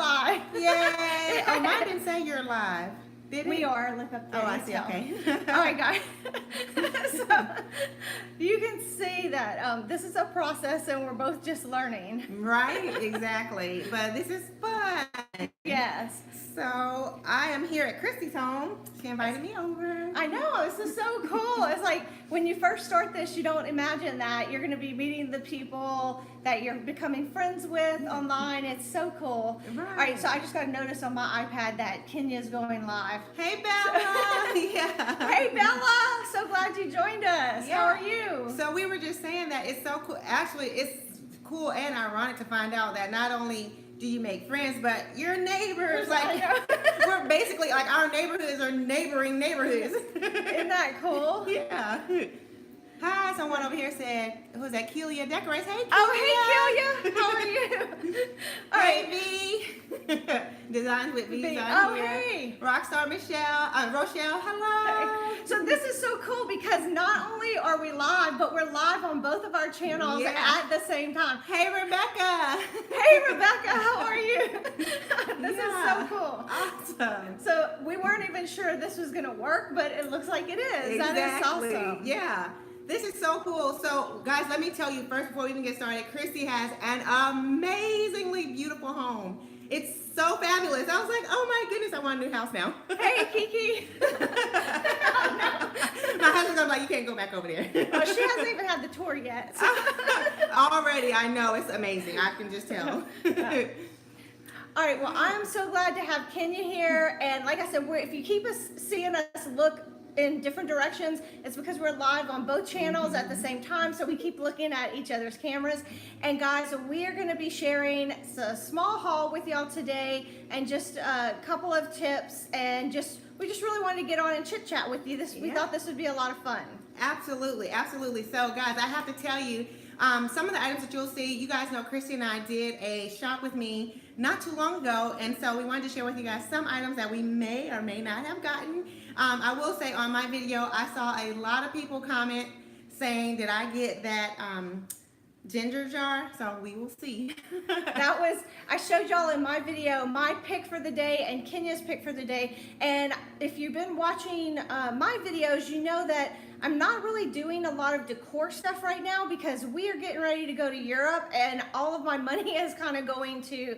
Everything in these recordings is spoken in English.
live. Yay! Oh, mine didn't say you're live. Did it? We are. Look up there. Oh, I see. Okay. All right, guys. So you can see that this is a process, and we're both just learning. Right, exactly. But this is fun. Yes. So I am here at Kristi's home. She invited me over. I know, this is so cool. It's like when you first start this, you don't imagine that you're going to be meeting the people that you're becoming friends with online. It's so cool. Right. All right, so I just got a notice on my iPad that Kenya's going live. Hey, Bella. Yeah. Hey, Bella. So glad you joined us. Yeah. How are you? So we were just saying that it's so cool. Actually, it's cool and ironic to find out that not only do you make friends, but your neighbors, like, we're basically like our neighborhoods are neighboring neighborhoods. Isn't that cool? Yeah. Hi, someone over here said, who's that? Kelia Decorates. Hey, Kelia. Oh, hey, Kelia. How are you? All right. Hey, V. Designs with V's V. on Oh, here. hey. Rockstar Rochelle, hello. So this is so cool because not only are we live, but we're live on both of our channels at the same time. Hey, Rebecca. Hey, Rebecca, how are you? This is so cool. Awesome. So we weren't even sure this was going to work, but it looks like it is. Exactly. That is awesome. Yeah. This is so cool. So, guys, let me tell you first before we even get started, Kristi has an amazingly beautiful home. It's so fabulous. I was like, oh my goodness, I want a new house now. Hey, Kiki. My husband's like, you can't go back over there. Well, she hasn't even had the tour yet. So. Already, I know. It's amazing. I can just tell. All right, well, I'm so glad to have Kenya here. And like I said, if you keep seeing us look in different directions, it's because we're live on both channels at the same time, so we keep looking at each other's cameras. And guys, we are going to be sharing a small haul with y'all today and just a couple of tips, and we just really wanted to get on and chit chat with you. We thought this would be a lot of fun. Absolutely, absolutely. So guys, I have to tell you, some of the items that you'll see, you guys know Kristi and I did a shop with me not too long ago, and so we wanted to share with you guys some items that we may or may not have gotten. I will say on my video, I saw a lot of people comment saying, did I get that ginger jar? So we will see. I showed y'all in my video my pick for the day and Kenya's pick for the day. And if you've been watching my videos, you know that I'm not really doing a lot of decor stuff right now because we are getting ready to go to Europe, and all of my money is kind of going to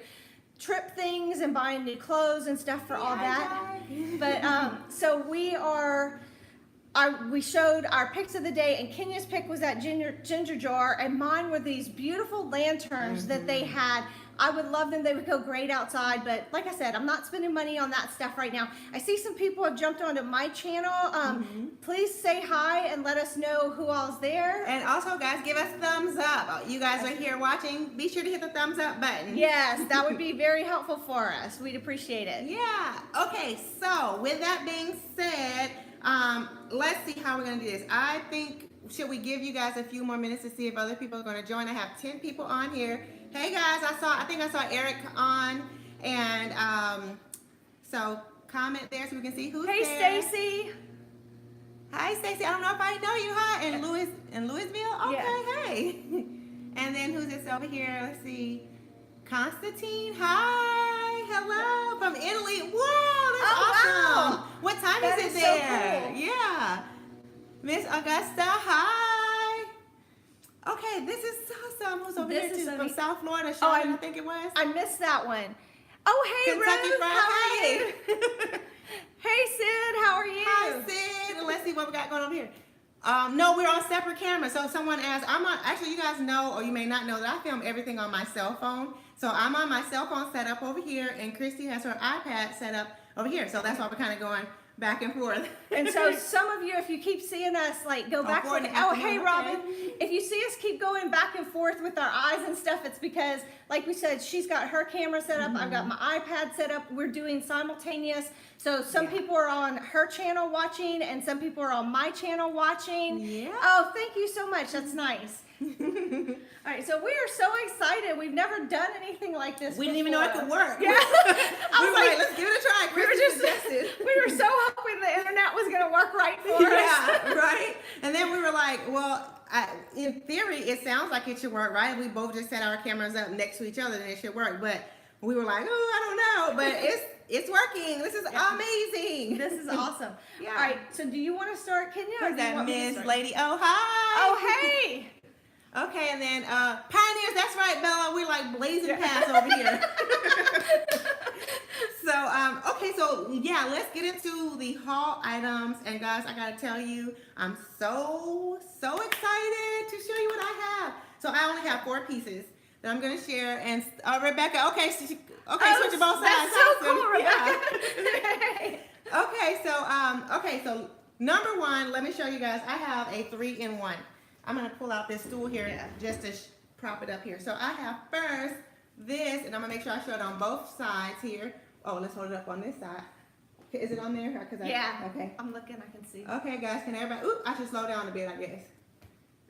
trip things and buying new clothes and stuff for all that. But so we showed our picks of the day, and Kenya's pick was that ginger jar, and mine were these beautiful lanterns that they had. I would love them. They would go great outside, but like I said, I'm not spending money on that stuff right now. I see some people have jumped onto my channel. Please say hi and let us know who all's there. And also, guys, give us thumbs up. You guys are here watching. Be sure to hit the thumbs up button. Yes, that would be very helpful for us. We'd appreciate it. Yeah. Okay, so with that being said, let's see how we're going to do this. I think, should we give you guys a few more minutes to see if other people are going to join? I have 10 people on here. Hey guys, I think I saw Eric on, and so comment there so we can see who's there. Hey Stacy. Hi Stacy. I don't know if I know you. Hi, in Louisville. Okay, Yeah. hey. And then who's this over here? Let's see. Constantine. Hi. Hello from Italy. Wow, that's awesome. Wow. What time That is it is there? so cool. Yeah. Miss Augusta. Hi. Okay, this is awesome. Who's over here too? From South Florida, Charlotte, I think it was. I missed that one. Oh, hey, Kentucky Ruth, Fried. how are you? Hey, Sid, how are you? Hi, Sid. And let's see what we got going over here. No, we're on separate cameras. So someone asked, actually you guys know, or you may not know, that I film everything on my cell phone. So I'm on my cell phone set up over here, and Kristi has her iPad set up over here. So that's why we're kind of going back and forth. And so some of you, if you keep seeing us, like, go back and hey, Robin. If you see us keep going back and forth with our eyes and stuff, it's because, like we said, she's got her camera set up. I've got my iPad set up. We're doing simultaneous. So some people are on her channel watching, and some people are on my channel watching. Yeah. Oh, thank you so much. That's nice. All right, so we are so excited. We've never done anything like this. We didn't even know it could work. Yeah. I was like, let's give it a try. We were so hoping the internet was going to work right for us. Yeah, right. And then we were like, well, in theory, it sounds like it should work, right? We both just set our cameras up next to each other, and it should work. But we were like, oh, I don't but it's working. This is amazing. This is awesome. Yeah. All right, so do you want to start, Kenya? Or Who's do you that want me to Miss start? Lady? Oh, hi. Oh, hey. Okay, and then Pioneers, that's right, Bella. We're like blazing past over here. So, okay, so yeah, let's get into the haul items. And guys, I gotta tell you, I'm so excited to show you what I have. So I only have 4 pieces that I'm gonna share. And Rebecca, okay, switching both sides. That's so Awesome. cool, Yeah. Okay, so number 1, let me show you guys. I have a 3-in-1. I'm gonna pull out this stool here just to prop it up here. So I have first this, and I'm gonna make sure I show it on both sides here. Oh, let's hold it up on this side. Is it on there? Yeah. Okay. I'm looking, I can see. Okay, guys, can everybody? Ooh, I should slow down a bit, I guess.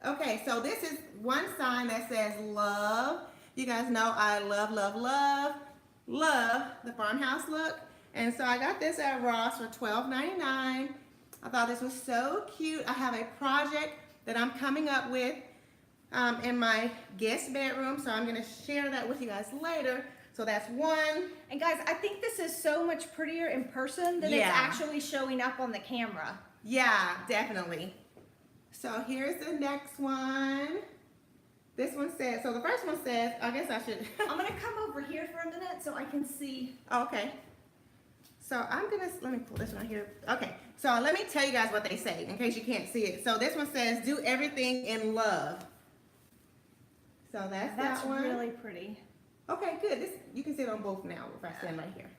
Okay, so this is one sign that says love. You guys know I love the farmhouse look. And so I got this at Ross for $12.99. I thought this was so cute. I have a project that I'm coming up with in my guest bedroom, so I'm gonna share that with you guys later. So that's one. And guys, I think this is so much prettier in person than it's actually showing up on the camera. Yeah, definitely. So here's the next one. This one says, so the first one says, I guess I should. I'm gonna come over here for a minute so I can see. Oh, okay. So let me pull this one here. Okay, so let me tell you guys what they say in case you can't see it. So this one says, do everything in love. So that's that one. Really pretty. Okay, good. This you can see it on both now if I stand right here.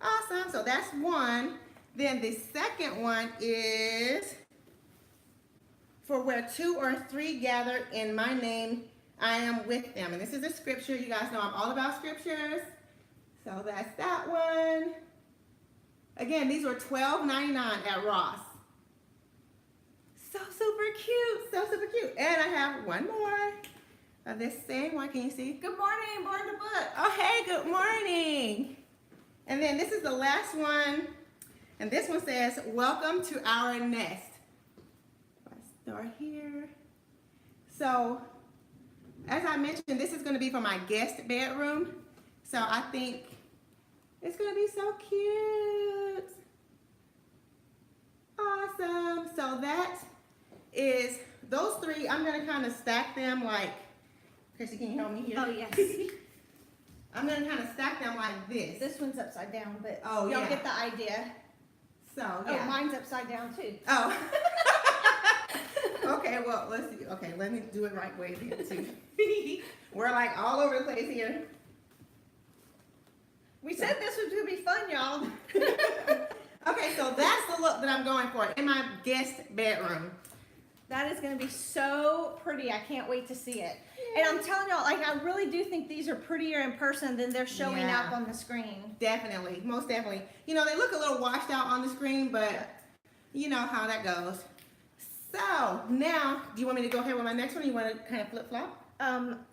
Awesome. So that's one. Then the second one is for where 2 or 3 gather in my name, I am with them. And this is a scripture. You guys know I'm all about scriptures. So that's that one. Again, these were $12.99 at Ross. So super cute. So super cute. And I have one more of this same one. Can you see? Good morning, born to book. Oh, hey, good morning. And then this is the last one. And this one says, welcome to our nest. I start here. So, as I mentioned, this is going to be for my guest bedroom. So, I think it's going to be so cute. Awesome. So, that is those 3. I'm going to kind of stack them like, Kristi, can you help me here? Oh, yes. I'm going to kind of stack them like this. This one's upside down, but Oh, y'all yeah. get the idea. So, yeah. Oh, mine's upside down too. Oh. Okay, well, let's see. Okay, let me do it right way then too. We're like all over the place here. We said this was gonna be fun, y'all. Okay, so that's the look that I'm going for in my guest bedroom. That is gonna be so pretty. I can't wait to see it. And I'm telling y'all, like, I really do think these are prettier in person than they're showing up on the screen. Definitely, most definitely. You know, they look a little washed out on the screen, but you know how that goes. So now, do you want me to go ahead with my next one, or you want to kind of flip-flop?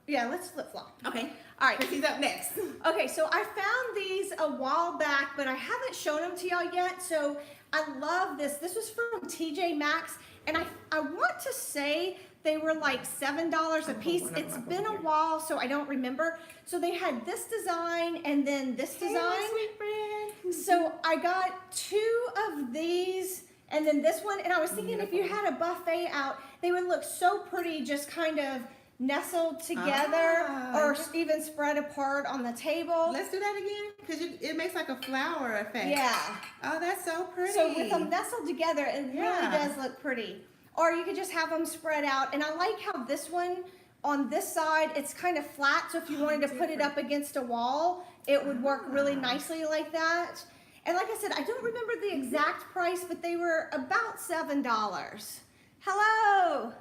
Yeah, let's flip-flop. Okay. All right. Kristi's up next. Okay, so I found these a while back, but I haven't shown them to y'all yet. So I love this. This was from TJ Maxx, and I want to say they were like $7 a piece. It's been a while, so I don't remember. So they had this design and then this design. Hey, sweet friend. So I got 2 of these and then this one, and I was thinking if you had a buffet out, they would look so pretty just kind of nestled together or even spread apart on the table. Let's do that again, because it makes like a flower effect. Yeah. Oh, that's so pretty. So with them nestled together, it really does look pretty. Or you could just have them spread out. And I like how this one, on this side, it's kind of flat. So if you wanted to put it up against a wall, it would work really nicely like that. And like I said, I don't remember the exact price, but they were about $7. Hello.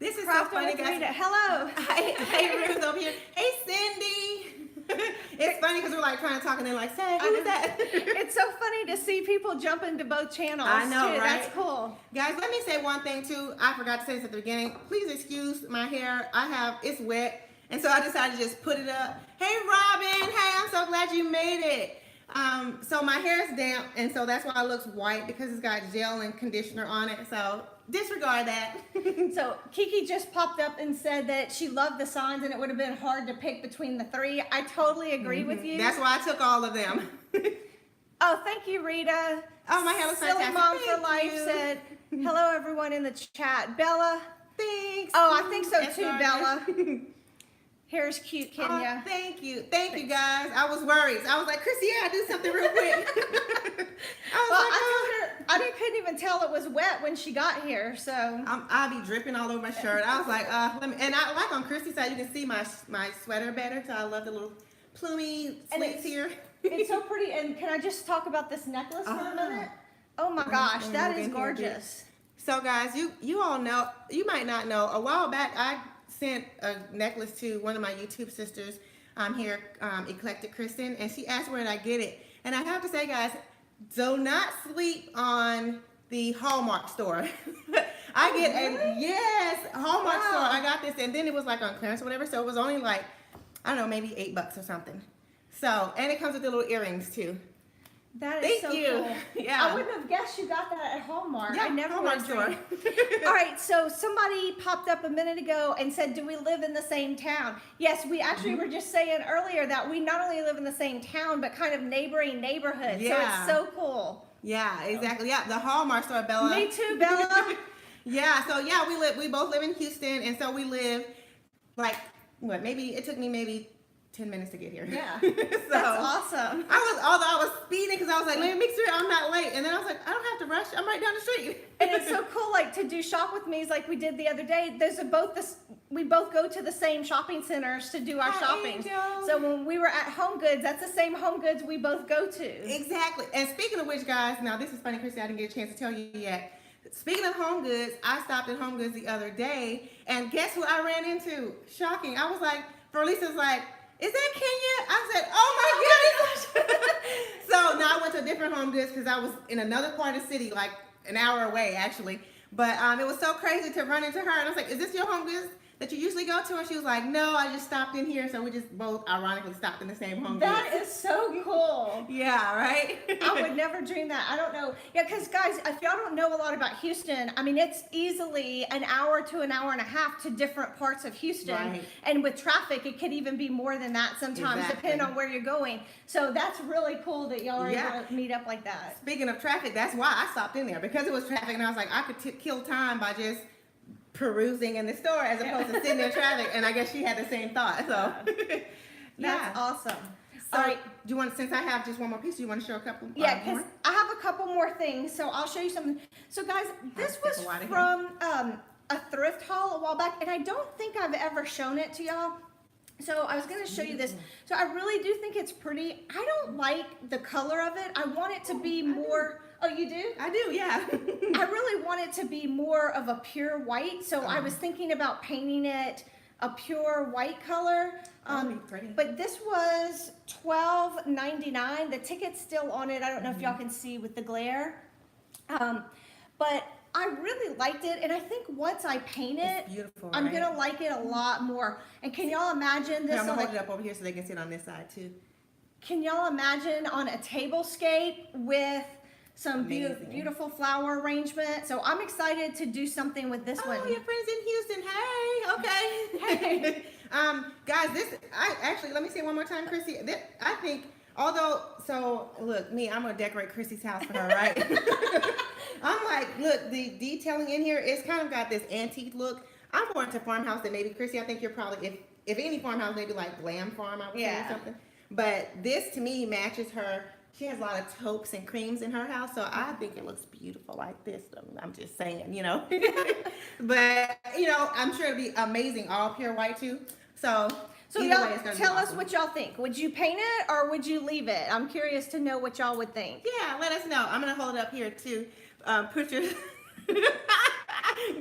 This is so funny, guys. Hello. Hey, Ruth over here. Hey, Cindy. It's funny because we're like trying to talk and they're like, say, who's that? It's so funny to see people jump into both channels. I know, too. right? That's cool. Guys, let me say one thing too. I forgot to say this at the beginning. Please excuse my hair. It's wet. And so I decided to just put it up. Hey, Robin. Hey, I'm so glad you made it. So my hair is damp, and so that's why it looks white, because it's got gel and conditioner on it. So disregard that. So Kiki just popped up and said that she loved the signs and it would have been hard to pick between the three. I totally agree with you. That's why I took all of them. Oh, thank you, Rita. Oh, my hair looks Silly fantastic. Mom for Thank Life you. said, hello everyone in the chat. Bella. Thanks. Oh, I think so Yes, too, Lord. Bella. Here's cute Oh, Kenya. thank you guys. I was worried. I was like, Kristi, I gotta do something real quick. I couldn't even tell it was wet when she got here, so. I'll be dripping all over my shirt. I was like, let me, and I like on Kristi's side, you can see my sweater better, so I love the little plumy sleeves here. It's so pretty, and can I just talk about this necklace for a minute? Oh my gosh, Let me that move is in here a bit. gorgeous. So guys, you all know, you might not know, a while back I sent a necklace to one of my YouTube sisters here, Eclectic Kristen, and she asked where did I get it. And I have to say, guys, do not sleep on the Hallmark store. I get a, yes, Hallmark store. I got this, and then it was like on clearance or whatever, so it was only like, I don't know, maybe $8 or something. So, and it comes with the little earrings too. That is so Thank you. cool. Yeah. I wouldn't have guessed you got that at Hallmark. Yeah, I never Hallmark would have dreamed. All right, so somebody popped up a minute ago and said, do we live in the same town? Yes, we actually were just saying earlier that we not only live in the same town, but kind of neighboring neighborhoods. Yeah. So it's so cool. Yeah, exactly. Yeah, the Hallmark store, Bella. Me too, Bella. Yeah, so yeah, we both live in Houston, and so we live like what? Maybe it took me maybe 10 minutes to get here. Yeah, So that's awesome. although I was speeding because I was like, let me make sure I'm not late, and then I was like, I don't have to rush. I'm right down the street. And it's so cool, like to do shop with me's like we did the other day. We both go to the same shopping centers to do our Hi, shopping. Angel. So when we were at Home Goods, that's the same Home Goods we both go to. Exactly. And speaking of which, guys, now this is funny, Kristi, I didn't get a chance to tell you yet. Speaking of Home Goods, I stopped at Home Goods the other day, and guess who I ran into? Shocking. I was like, Berlisa's like, is that Kenya? I said, oh my goodness. So now I went to a different Home Goods because I was in another part of the city, like an hour away actually. But it was so crazy to run into her, and I was like, is this your Home Goods that you usually go to? And she was like, no, I just stopped in here. So we just both ironically stopped in the same Home Goods. That is so cool. Yeah, right? I would never dream that. I don't know. Yeah, because guys, if y'all don't know a lot about Houston, I mean, it's easily an hour to an hour and a half to different parts of Houston. Right. And with traffic, it could even be more than that sometimes, Exactly. depending on where you're going. So that's really cool that y'all are Yeah. able to meet up like that. Speaking of traffic, that's why I stopped in there, because it was traffic, and I was like, I could kill time by just perusing in the store as opposed to sitting in traffic. And I guess she had the same thought. So That's awesome. So All right. do you want, since I have just one more piece, do you want to show a couple? Yeah, more? because I have a couple more things, so I'll show you something. So guys, this I'll was step out of here. from a thrift haul a while back, and I don't think I've ever shown it to y'all. So I was going to show you this. So I really do think it's pretty. I don't like the color of it. I want it to be more. Oh, you do? I do, yeah. I really want it to be more of a pure white. So I was thinking about painting it a pure white color. That'd be pretty. But this was $12.99. The ticket's still on it. I don't know if y'all can see with the glare. But I really liked it, and I think once I paint it, It's beautiful, I'm right? gonna like it a lot more. And can y'all imagine this? Here, I'm on gonna a- hold it up over here so they can sit on this side too. Can y'all imagine on a tablescape with some Amazing. beautiful flower arrangement? So I'm excited to do something with this Oh, one. your friends in Houston. Hey, okay. Guys, let me say it one more time, Kristi. I think, so look, I'm gonna decorate Kristi's house for her, right? I'm like, look, the detailing in here, it's kind of got this antique look. I'm more into farmhouse than maybe Kristi. I think you're probably, if any farmhouse, maybe like Glam Farm, I would say, or Yeah. something. But this to me matches her. She has a lot of taupes and creams in her house, so I think it looks beautiful like this. I'm just saying, But, I'm sure it'll be amazing, all pure white too. So either y'all way, it's gonna be tell us awesome. what y'all think. Would you paint it or would you leave it? I'm curious to know what y'all would think. Yeah, let us know. I'm gonna hold it up here too. Put your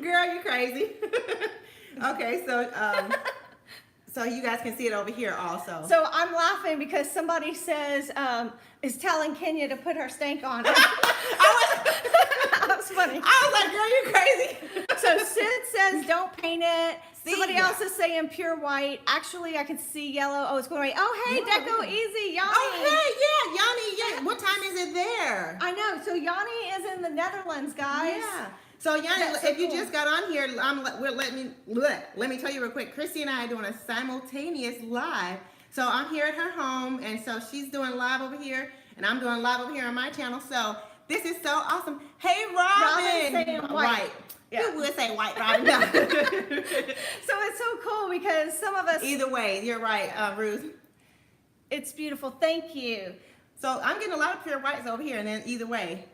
girl, you crazy. Okay, so you guys can see it over here also. So I'm laughing because somebody says, is telling Kenya to put her stank on. That was funny. I was like, girl, you crazy. So Sid says don't paint it. See, Somebody yeah. else is saying pure white. Actually, I can see yellow. Oh, it's going right. Oh, hey, Yeah. Deco Easy, Yanni. Oh, hey, yeah, Yanni, yeah. What time is it there? I know. So Yanni is in the Netherlands, guys. Yeah. So Yanni, That's so if you cool. just got on here, let me tell you real quick. Kristi and I are doing a simultaneous live. So I'm here at her home, and so she's doing live over here, and I'm doing live over here on my channel. So this is so awesome. Hey, Robin. Robin's saying white. Yeah. You would say white, Robin. No. So it's so cool because some of us. Either way, you're right, Ruth. It's beautiful. Thank you. So I'm getting a lot of pure whites over here, and then either way.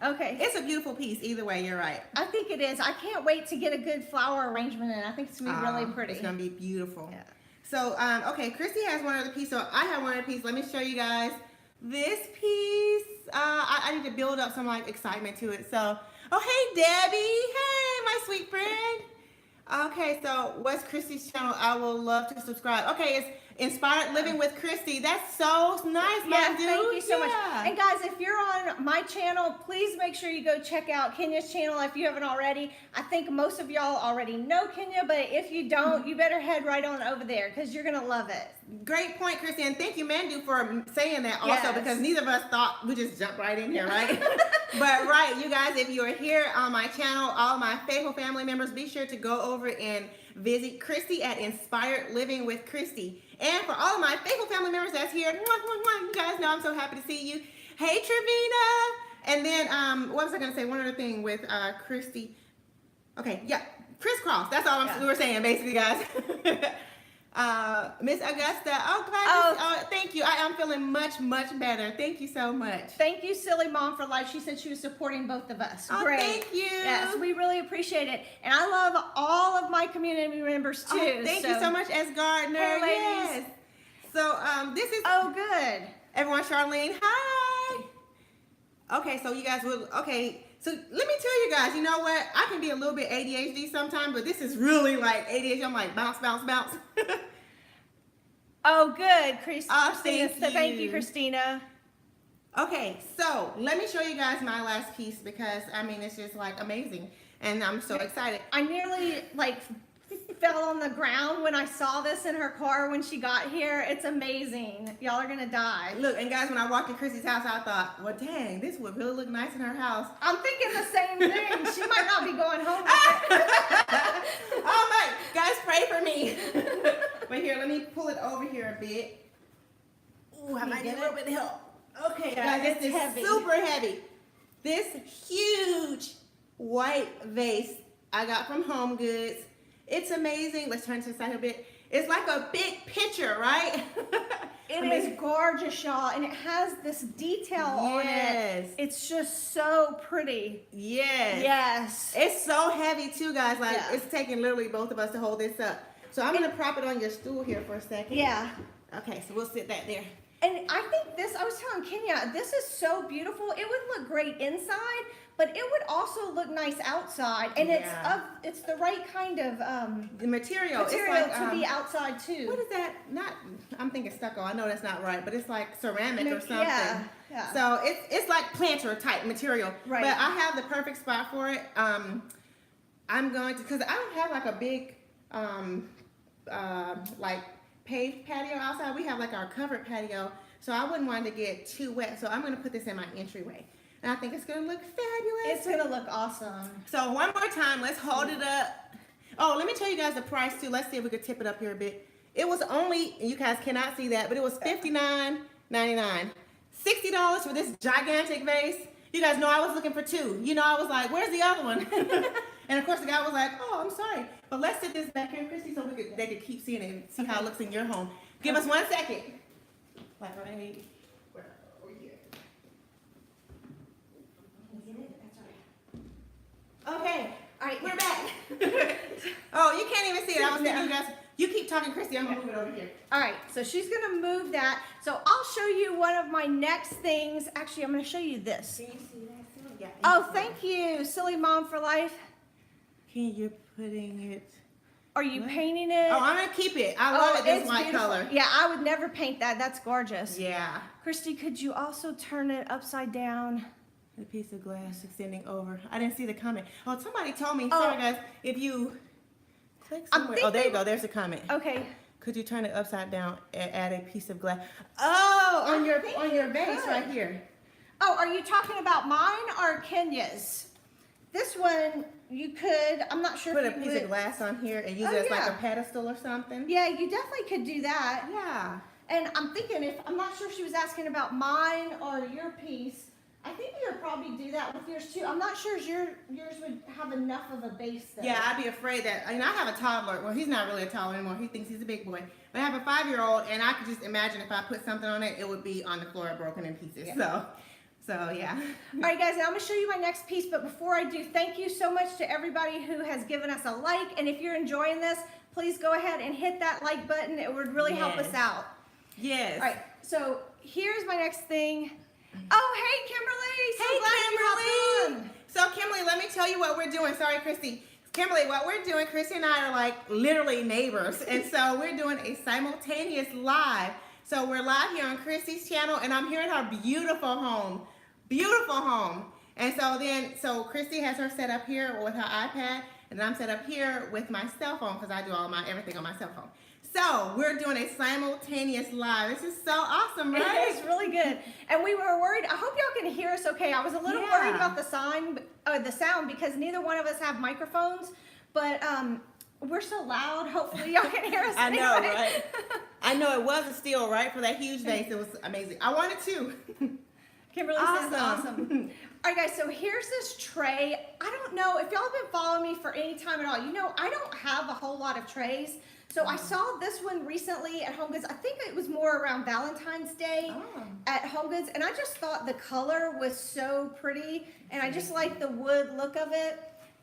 Okay. It's a beautiful piece. Either way, you're right. I think it is. I can't wait to get a good flower arrangement in. I think it's gonna be really pretty. It's gonna be beautiful. Yeah. So, okay, Kristi has one other piece. So I have one other piece. Let me show you guys this piece. I need to build up some like excitement to it. So, oh hey Debbie, hey my sweet friend. Okay, so what's Kristi's channel? I will love to subscribe. Okay, it's Inspired Living with Kristi. That's so nice, my dude. Thank you so much. Yeah. And guys, if you're on my channel, please make sure you go check out Kenya's channel if you haven't already. I think most of y'all already know Kenya, but if you don't, you better head right on over there because you're gonna love it. Great point, Kristi, and thank you, Mandu, for saying that also, Yes. because neither of us thought we just jumped right in here, right? But right, you guys, if you are here on my channel, all my faithful family members, be sure to go over and visit Kristi at Inspired Living with Kristi. And for all of my faithful family members that's here, you guys know I'm so happy to see you. Hey, Trevina. And then, what was I going to say? One other thing with Kristi. Okay, yeah, crisscross. That's all we were saying, basically, guys. Miss Augusta. Thank you. I am feeling much, much better. Thank you so much. Thank you, Silly Mom for Life. She said she was supporting both of us. Oh, Great. thank you. Yes, we really appreciate it. And I love all of my community members too. Oh, thank you so much, S. Gardner. Hey, ladies. Yes. So this is good. everyone. Charlene, hi. Okay, so you guys will. Okay, so let me tell you guys. You know what? I can be a little bit ADHD sometimes, but this is really like ADHD. I'm like bounce, bounce, bounce. Oh, good, Christina. Thank you. Christina. Okay, so let me show you guys my last piece because I mean it's just like amazing, and I'm so excited. I nearly like fell on the ground when I saw this in her car when she got here. It's amazing. Y'all are gonna die. Look, and guys, when I walked in Kristi's house, I thought, well, dang, this would really look nice in her house. I'm thinking the same thing. She might not be going home with it. Oh my, guys, pray for me. But here, let me pull it over here a bit. Ooh, I might need a little bit of help. Okay, Yeah, guys, this it's is heavy. super heavy. This huge white vase I got from Home Goods. It's amazing. Let's turn to the side a bit. It's like a big picture, right? It is gorgeous, y'all, and it has this detail on it. It's just so pretty. Yes. Yes. It's so heavy too, guys. Like Yeah. it's taking literally both of us to hold this up. So I'm gonna prop it on your stool here for a second. Yeah. Okay, so we'll sit that there. And I think this, I was telling Kenya, this is so beautiful. It would look great inside, but it would also look nice outside. And Yeah. it's the right kind of The material. material it's like, to be outside too. What is that? Not. I'm thinking stucco. I know that's not right, but it's like ceramic or something. Yeah, yeah. So it's like planter type material. Right. But I have the perfect spot for it. I'm going to, because I don't have like a big like paved patio outside. We have like our covered patio, so I wouldn't want it to get too wet. So I'm going to put this in my entryway, and I think it's going to look fabulous. It's gonna look awesome. So one more time, let's hold it up. Oh, let me tell you guys the price too. Let's see if we could tip it up here a bit. It was only, you guys cannot see that, but it was $59.99. $60 for this gigantic vase. You guys know I was looking for two. You know, I was like, where's the other one? And of course the guy was like, oh, I'm sorry. But let's sit this back here, Kristi, so they could keep seeing it and see how it looks in your home. Give us 1 second. Like right where are we here? Okay, all right, we're back. Oh, you can't even see it. I was thinking you guys, you keep talking, Kristi, I'm gonna move it over here. All right, so she's gonna move that. So I'll show you one of my next things. Actually, I'm gonna show you this. Can you see that? Yeah, Oh, thank you, Silly Mom for Life. Can you putting it? Are you painting it? Oh, I'm gonna keep it. I love it this it's white beautiful. color. Yeah, I would never paint that. That's gorgeous. Yeah. Kristi, could you also turn it upside down? The piece of glass extending over. I didn't see the comment. Oh, somebody told me. Oh. Sorry, guys. If you click I'm somewhere. Oh, there you thinking- go. There's a comment. Okay. Could you turn it upside down and add a piece of glass? Oh, on your vase could. right here. Oh, are you talking about mine or Kenya's? this one, you could, I'm not sure Put a if you piece would. of glass on here and use Oh, it as like yeah. a pedestal or something. Yeah, you definitely could do that. Yeah. And I'm thinking, I'm not sure if she was asking about mine or your piece. I think you would probably do that with yours too. I'm not sure if yours would have enough of a base though. Yeah, I'd be afraid that, I have a toddler. Well, he's not really a toddler anymore. He thinks he's a big boy. But I have a 5-year-old, and I could just imagine if I put something on it, it would be on the floor broken in pieces. Yeah. So yeah. All right, guys, now I'm going to show you my next piece, but before I do, thank you so much to everybody who has given us a like, and if you're enjoying this, please go ahead and hit that like button. It would really help us out. Yes. All right, so here's my next thing. Oh, hey, Kimberly. So glad you hopped on. So Kimberly, let me tell you what we're doing. Sorry, Kristi. Kimberly, what we're doing, Kristi and I are like literally neighbors, and so we're doing a simultaneous live. So we're live here on Kristi's channel, and I'm here in her beautiful home. Beautiful home. And so Kristi has her set up here with her iPad, and I'm set up here with my cell phone because I do everything on my cell phone. So we're doing a simultaneous live. This is so awesome, right? It's really good. And we were worried. I hope y'all can hear us okay. I was a little worried about the sound because neither one of us have microphones, but we're so loud. Hopefully y'all can hear us. I know, anyway. right? I know it was a steal, right? For that huge vase, it was amazing. I wanted to. Kimberly says awesome. All right, guys, so here's this tray. I don't know if y'all have been following me for any time at all. You know, I don't have a whole lot of trays. So I saw this one recently at HomeGoods. I think it was more around Valentine's Day at HomeGoods. And I just thought the color was so pretty. And I just like the wood look of it.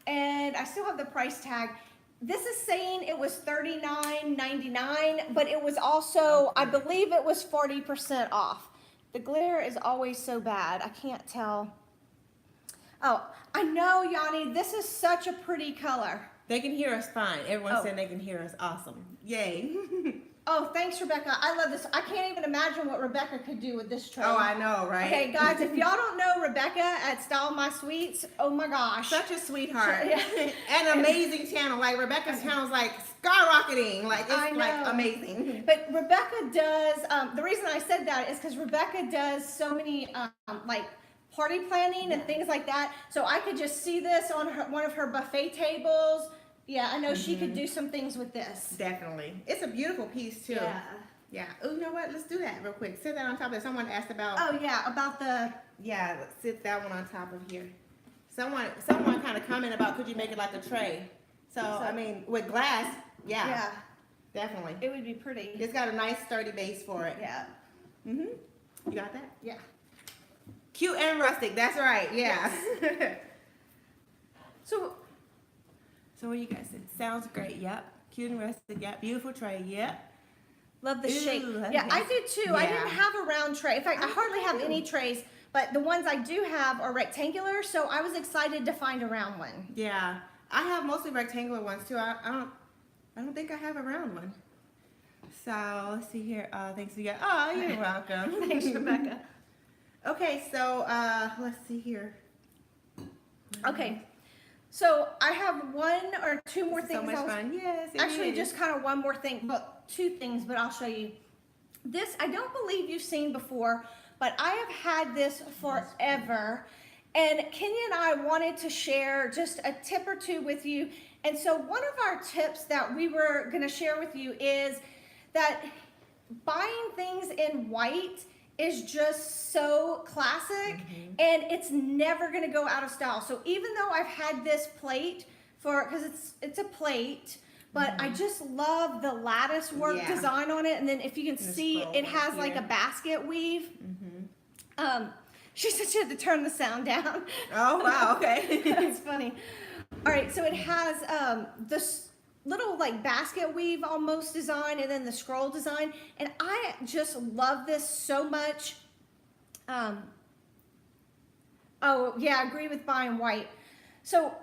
And I still have the price tag. This is saying it was $39.99, but it was also, I believe it was 40% off. The glare is always so bad. I can't tell. Oh, I know, Yanni. This is such a pretty color. They can hear us fine. Everyone said they can hear us awesome. Yay. Oh, thanks, Rebecca. I love this. I can't even imagine what Rebecca could do with this tray. Oh, I know, right? Okay, guys, if y'all don't know Rebecca at Style My Sweets, oh my gosh. Such a sweetheart. Yeah. And amazing channel. Like, Rebecca's channel's like skyrocketing. Like, it's like amazing. But Rebecca does, the reason I said that is because Rebecca does so many, like, party planning and things like that. So I could just see this on one of her buffet tables. Yeah, I know she could do some things with this. Definitely. It's a beautiful piece, too. Yeah. Yeah. Oh, you know what? Let's do that real quick. Sit that on top of it. Someone asked about. Oh, yeah, about the. Yeah, let's sit that one on top of here. Someone kind of commented about could you make it like a tray? So I mean, with glass, yeah. Definitely. It would be pretty. It's got a nice sturdy base for it. Yeah. You got that? Yeah. Cute and rustic. That's right. Yeah. Yes. So what do you guys think? Sounds great. Yep. Cute and rustic. Yep. Beautiful tray. Yep. Love the shape. Ooh, Yeah, I did too. I didn't Yeah. have a round tray. In fact, I hardly have any trays, but the ones I do have are rectangular, so I was excited to find a round one. Yeah. I have mostly rectangular ones too. I don't think I have a round one. So let's see here. Thanks again. Oh, you're welcome. Thanks, Rebecca. Okay, so let's see here. Okay, so I have one or two more things. So much fun. Yes. it Actually, is. just kind of one more thing, but two things, but I'll show you. This, I don't believe you've seen before, but I have had this forever. And Kenya and I wanted to share just a tip or two with you. And so one of our tips that we were going to share with you is that buying things in white is just so classic and it's never going to go out of style. So even though I've had this plate because it's a plate, but I just love the lattice work design on it. And then if you can see, it has like a basket weave. She said she had to turn the sound down. Oh, wow. Okay. That's funny. All right, so it has this little like basket weave almost design and then the scroll design. And I just love this so much. Oh, yeah, I agree with buying white. So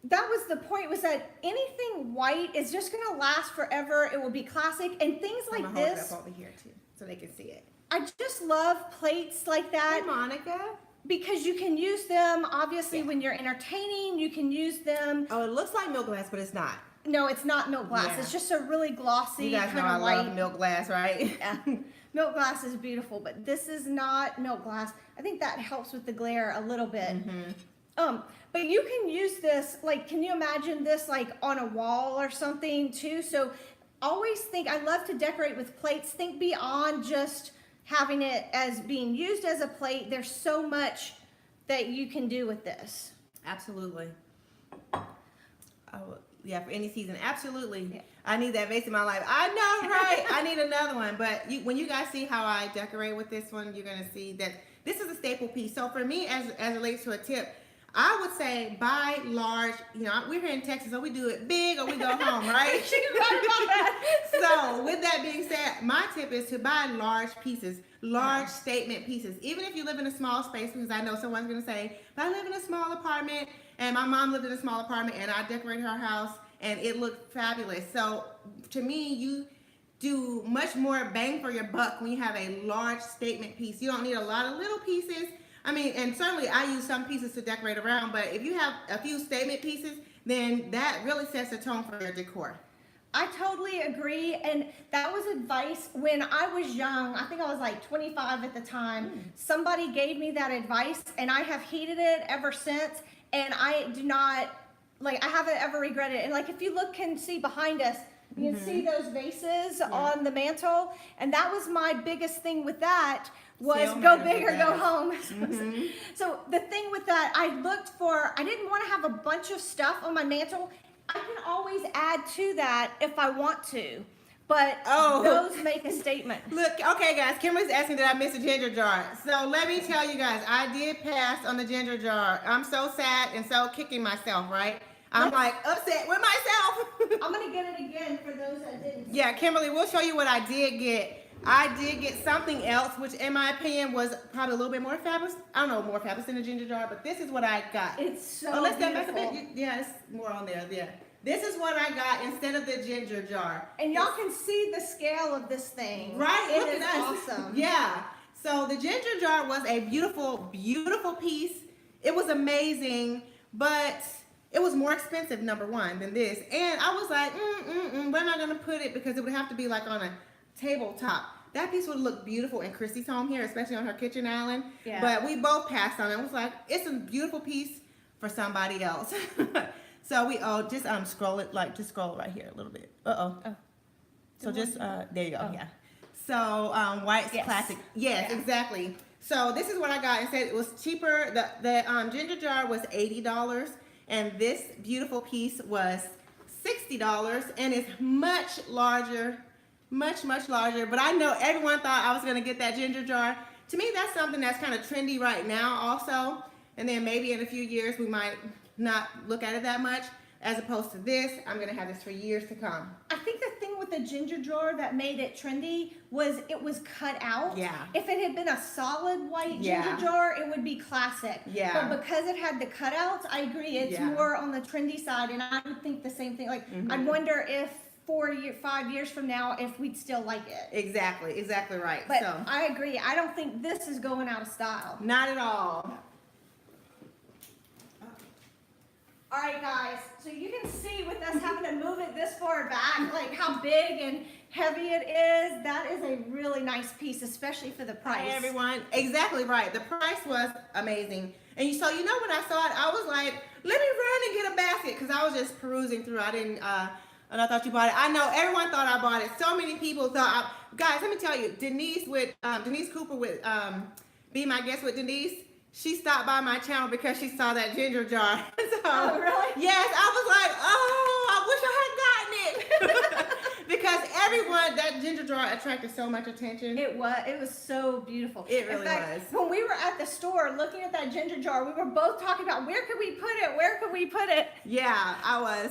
that was the point, was that anything white is just going to last forever. It will be classic. And things like I'm gonna hold it this. up over here too, so they can see it. I just love plates like that. Hey, Monica. Because you can use them, obviously, when you're entertaining. You can use them. Oh, it looks like milk glass, but it's not. No, it's not milk glass. Yeah. It's just a really glossy You guys know kind I of white. love milk glass, right? Yeah. Milk glass is beautiful, but this is not milk glass. I think that helps with the glare a little bit. But you can use this, like, can you imagine this like on a wall or something too? So always think, I love to decorate with plates. Think beyond just having it as being used as a plate. There's so much that you can do with this. Absolutely. Oh, yeah, for any season. Absolutely. Yeah. I need that vase in my life. I know, right? I need another one. But when you guys see how I decorate with this one, you're going to see that this is a staple piece. So for me, as it relates to a tip, I would say buy large. You know, we're here in Texas, so we do it big or we go home, right? She's right about that. So with that being said, my tip is to buy large pieces, large statement pieces. Even if you live in a small space, because I know someone's going to say, but I live in a small apartment, and my mom lived in a small apartment, and I decorated her house, and it looked fabulous. So to me, you do much more bang for your buck when you have a large statement piece. You don't need a lot of little pieces. I mean, and certainly I use some pieces to decorate around, but if you have a few statement pieces, then that really sets the tone for your decor. I totally agree, and that was advice when I was young. I think I was like 25 at the time. Somebody gave me that advice, and I have heeded it ever since, and I do not, like, I haven't ever regretted it. And like, if you look and see behind us, you can see those vases on the mantle, and that was my biggest thing with that, was go big or go home. So the thing with that, I didn't want to have a bunch of stuff on my mantle. I can always add to that if I want to, but those make a statement. Look, okay guys, Kimberly's asking did I miss a ginger jar. So let me tell you guys, I did pass on the ginger jar. I'm so sad and so kicking myself, right? I'm like upset with myself. I'm gonna get it again for those that didn't. Yeah, Kimberly, we'll show you what I did get. I did get something else, which in my opinion was probably a little bit more fabulous. I don't know, more fabulous than a ginger jar, but this is what I got. It's so let's step beautiful. back a bit. Yeah, it's more on there. Yeah. This is what I got instead of the ginger jar. And y'all can see the scale of this thing. Right? It Look is at us. awesome. Yeah. So the ginger jar was a beautiful, beautiful piece. It was amazing, but it was more expensive, number one, than this. And I was like, where am I going to put it? Because it would have to be like on a tabletop. That piece would look beautiful in Kristi's home here, especially on her kitchen island. Yeah. But we both passed on it. I was like, it's a beautiful piece for somebody else. So we just scroll it, like just scroll it right here a little bit. So just there you go. Yeah. So white's classic. Yes, exactly. So this is what I got. It said it was cheaper. The ginger jar was $80, and this beautiful piece was $60, and it's much larger, much larger. But I know everyone thought I was gonna get that ginger jar. To me, that's something that's kind of trendy right now, also. And then maybe in a few years we might not look at it that much, as opposed to this. I'm gonna have this for years to come. I think the thing with the ginger jar that made it trendy was it was cut out. Yeah. If it had been a solid white ginger jar, it would be classic. Yeah. But because it had the cutouts, I agree, it's more on the trendy side, and I would think the same thing. Like, I wonder if 5 years from now, if we'd still like it. Exactly right. But so I agree. I don't think this is going out of style. not at all. All right, guys, so you can see with us having to move it this far back, like how big and heavy it is. That is a really nice piece, especially for the price. Hi, everyone. Exactly right. The price was amazing. And so, you know, when I saw it, I was like, let me run and get a basket, because I was just perusing through. I didn't, and I thought you bought it. I know everyone thought I bought it. So many people thought, guys, let me tell you, Denise Cooper with Be My Guest with Denise, she stopped by my channel because she saw that ginger jar. So, oh, really? Yes, I was like, I wish I had gotten it. Because that ginger jar attracted so much attention. It was so beautiful. It really was. When we were at the store looking at that ginger jar, we were both talking about where could we put it? Where could we put it? Yeah, I was.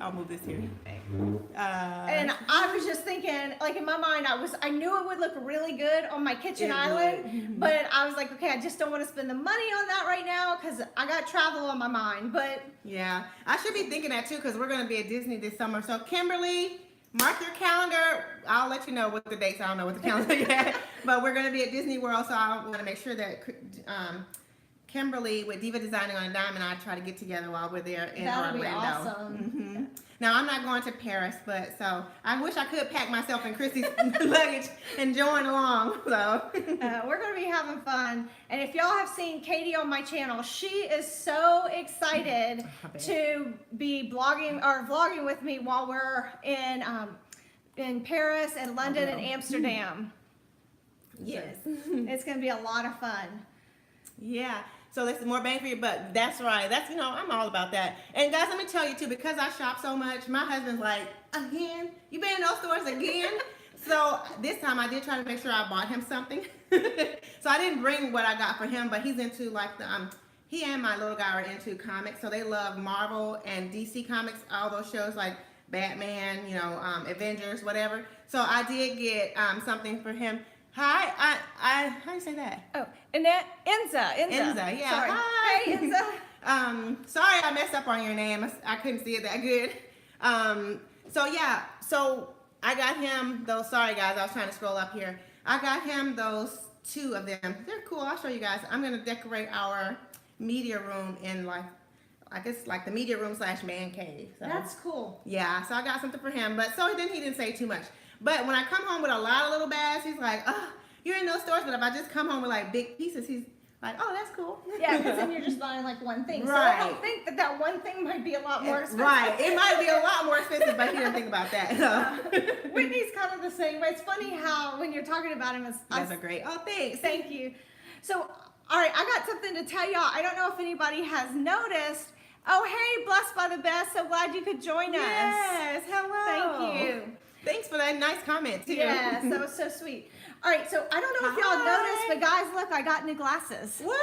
I'll move this here. And I was just thinking, like in my mind, I knew it would look really good on my kitchen island, but I was like, okay, I just don't want to spend the money on that right now because I got travel on my mind. But yeah, I should be thinking that too because we're going to be at Disney this summer. So Kimberly, mark your calendar. I'll let you know what the dates. I don't know what the calendar yet, but we're going to be at Disney World. So I want to make sure that Kimberly with Diva Designing on a Dime and I try to get together while we're there in that would Orlando. be awesome. Now I'm not going to Paris, but so I wish I could pack myself in Kristi's luggage and join along. So we're gonna be having fun. And if y'all have seen Katie on my channel, she is so excited to be vlogging with me while we're in Paris and London and Amsterdam. yes, It's gonna be a lot of fun. yeah. So this is more bang for your buck. That's right. That's, I'm all about that. And guys, let me tell you too, because I shop so much, my husband's like, again? You been in those stores again? So this time I did try to make sure I bought him something. So I didn't bring what I got for him, but he's into like the, he and my little guy are into comics. So they love Marvel and DC comics, all those shows like Batman, Avengers, whatever. So I did get something for him. Hi, how do you say that? Oh, Annette, Enza, yeah. Sorry. Hi. Hey, Enza. Sorry I messed up on your name. I couldn't see it that good. So I got him those, sorry guys, I was trying to scroll up here. I got him those 2 of them. They're cool, I'll show you guys. I'm gonna decorate our media room in I guess like the media room / man cave. So. That's cool. Yeah, so I got something for him, but so then he didn't say too much. But when I come home with a lot of little bags, he's like, oh, you're in those stores. But if I just come home with like big pieces, he's like, oh, that's cool. Yeah, because then you're just buying like one thing. Right. So I don't think that one thing might be a lot more expensive. Right. It might be a lot more expensive, but he didn't think about that. So. Whitney's kind of the same way. It's funny how when you're talking about him, That's a great. Oh, thanks. Thank you. So, all right, I got something to tell y'all. I don't know if anybody has noticed. Oh, hey, Blessed by the Best. So glad you could join us. Yes. Hello. Thank you. Thanks for that nice comment too. Yes, that was so sweet. All right, so I don't know if y'all noticed, but guys, look, I got new glasses. What?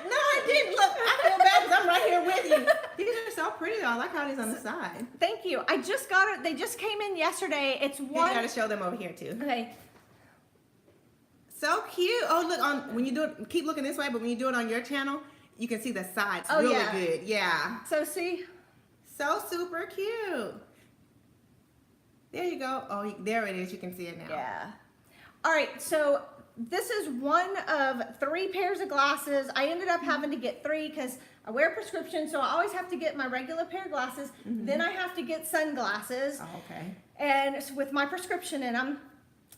No, I didn't. Look, I feel bad because I'm right here with you. These are so pretty though. I like how these on the side. Thank you. I just got it. They just came in yesterday. It's one. You got to show them over here too. Okay. So cute. Oh, look, when you do it, keep looking this way, but when you do it on your channel, you can see the sides really good. Yeah. So see? So super cute. There you go. Oh, there it is. You can see it now. Yeah. All right, so this is one of 3 pairs of glasses. I ended up having to get 3 because I wear a prescription, so I always have to get my regular pair of glasses. Then I have to get sunglasses. Oh, okay. And it's with my prescription in them.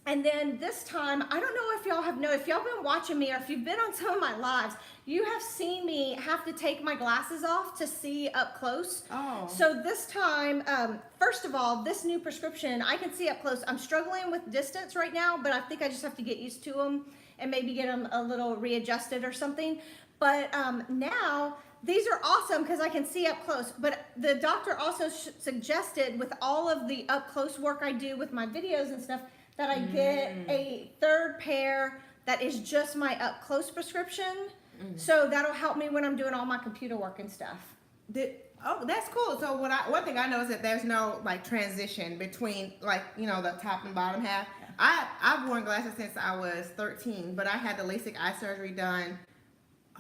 And then this time, I don't know if y'all have if y'all been watching me or if you've been on some of my lives, you have seen me have to take my glasses off to see up close. Oh. So this time, first of all, this new prescription, I can see up close. I'm struggling with distance right now, but I think I just have to get used to them and maybe get them a little readjusted or something. But now, these are awesome because I can see up close. But the doctor also suggested with all of the up close work I do with my videos and stuff, that I get a 3rd pair that is just my up close prescription. So that'll help me when I'm doing all my computer work and stuff. Oh, that's cool. So one thing I know is that there's no like transition between the top and bottom half. I've worn glasses since I was 13, but I had the LASIK eye surgery done.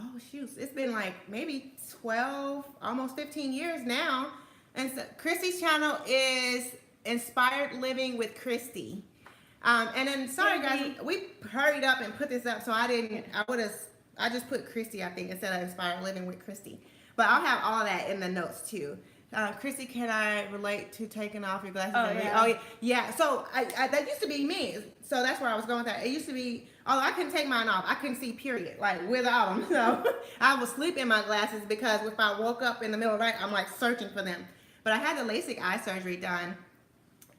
Oh shoot, it's been like maybe 12, almost 15 years now. And so Kristi's channel is Inspired Living with Kristi. And then, sorry guys, we hurried up and put this up, so I just put Kristi, I think, instead of Inspired Living with Kristi. But I'll have all that in the notes too. Kristi, can I relate to taking off your glasses? Yeah. So that used to be me. So that's where I was going with that. It used to be, I couldn't take mine off. I couldn't see, period, like without them. So I would sleep in my glasses because if I woke up in the middle of the night, I'm like searching for them. But I had the LASIK eye surgery done,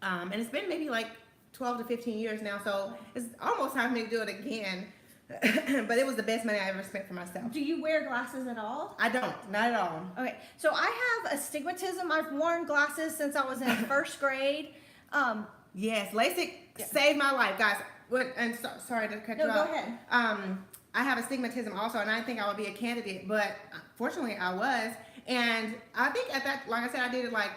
and it's been maybe like 12 to 15 years now, so it's almost time for me to do it again. But it was the best money I ever spent for myself. Do you wear glasses at all? I don't, not at all. Okay, so I have astigmatism. I've worn glasses since I was in 1st grade. Yes, LASIK saved my life, guys. Sorry to cut you off. No, go ahead. I have astigmatism also, and I didn't think I would be a candidate, but fortunately I was. And I think at that, like I said, I did it like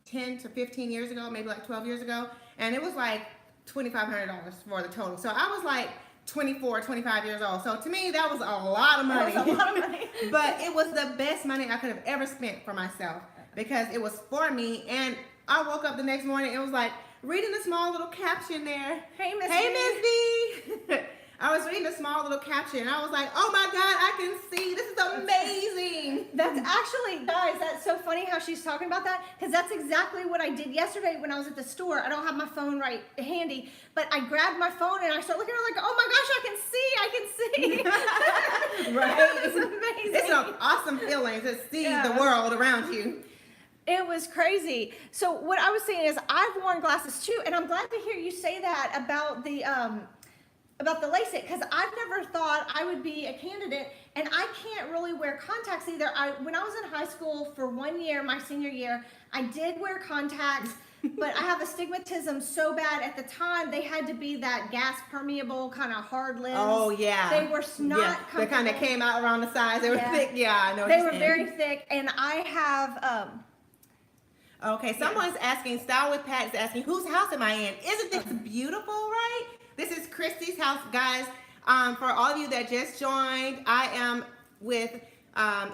10 to 15 years ago, maybe like 12 years ago. And it was like $2,500 for the total. So I was like 24, 25 years old. So to me, that was a lot of money. That was a lot of money. But it was the best money I could have ever spent for myself because it was for me. And I woke up the next morning, it was like reading a small little caption there. Hey, Miss Hey, Miss B. I was reading a small little caption, and I was like, oh my God, I can see. This is amazing. That's actually, guys, that's so funny how she's talking about that, because that's exactly what I did yesterday when I was at the store. I don't have my phone right handy, but I grabbed my phone and I started looking at it like, oh my gosh, I can see. Right? It's amazing. It's an awesome feeling to see the world around you. It was crazy. So what I was saying is I've worn glasses too, and I'm glad to hear you say that about the LASIK, because I've never thought I would be a candidate, and I can't really wear contacts either. When I was in high school for 1 year, my senior year, I did wear contacts, but I have astigmatism so bad at the time they had to be that gas permeable kind of hard lens. Oh yeah. They were not comfortable. They kind of came out around the sides. They were thick. Yeah, I know. They were very thick, and I have. Okay, someone's asking, Style with Pat is asking, whose house am I in? Isn't this beautiful, right? This is Kristi's house, guys. For all of you that just joined, I am with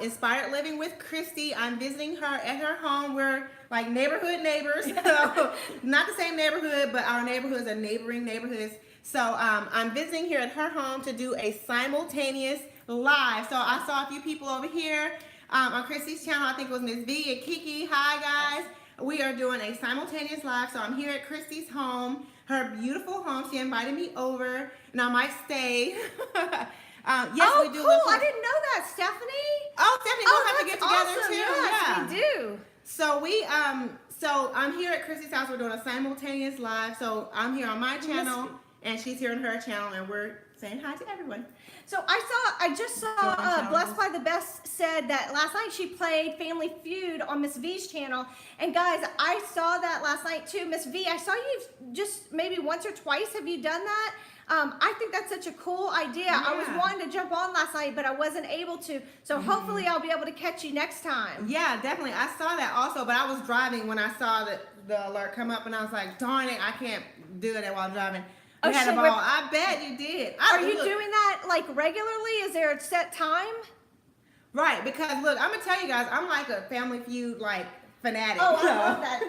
Inspired Living with Kristi. I'm visiting her at her home. We're like neighborhood neighbors. So, not the same neighborhood, but our neighborhoods are neighboring neighborhoods. So I'm visiting here at her home to do a simultaneous live. So I saw a few people over here on Kristi's channel. I think it was Miss V and Kiki. Hi, guys. We are doing a simultaneous live. So I'm here at Kristi's home, her beautiful home. She invited me over, and I might stay. Yes, we do. Cool. I didn't know that, Stephanie. Oh, Stephanie, we'll have to get together awesome. too. Yes, we do. So I'm here at Kristi's house. We're doing a simultaneous live. So I'm here on my channel, and she's here on her channel, and we're saying hi to everyone. So I just saw Blessed by the Best said that last night she played Family Feud on Miss V's channel. And guys, I saw that last night too. Miss V, I saw you just maybe once or twice. Have you done that? I think that's such a cool idea. Yeah. I was wanting to jump on last night, but I wasn't able to. So hopefully I'll be able to catch you next time. Yeah, definitely. I saw that also, but I was driving when I saw the alert come up, and I was like, darn it, I can't do it while I'm driving. We had a ball. I bet you did. Are you doing that like regularly? Is there a set time? Right, because look, I'm gonna tell you guys, I'm like a Family Feud like fanatic. Oh, I love that.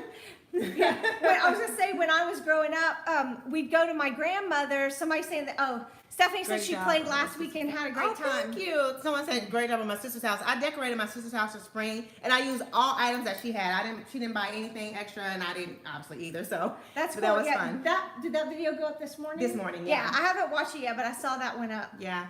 Yeah. I was gonna say when I was growing up, we'd go to my grandmother. Somebody saying that. Stephanie said she played last week and had a great time. Thank you. Someone said great job at my sister's house. I decorated my sister's house for spring, and I used all items that she had. She didn't buy anything extra, and I didn't obviously either. So that's cool. That was fun. Did that video go up this morning? This morning, yeah. I haven't watched it yet, but I saw that one up. Yeah.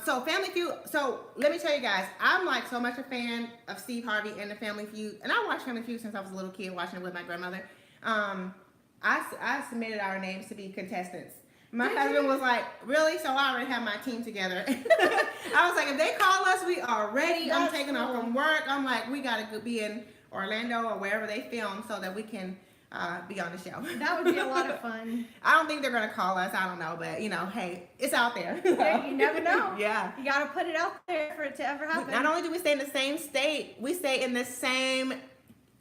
So Family Feud. So let me tell you guys, I'm like so much a fan of Steve Harvey and the Family Feud, and I watched Family Feud since I was a little kid, watching it with my grandmother. I submitted our names to be contestants. My husband was like, really? So I already have my team together. I was like, if they call us, we are ready. I'm taking off from work. I'm like, we got to be in Orlando or wherever they film so that we can be on the show. That would be a lot of fun. I don't think they're going to call us. I don't know. But, hey, it's out there. Yeah, you never know. Yeah. You got to put it out there for it to ever happen. Not only do we stay in the same state, we stay in the same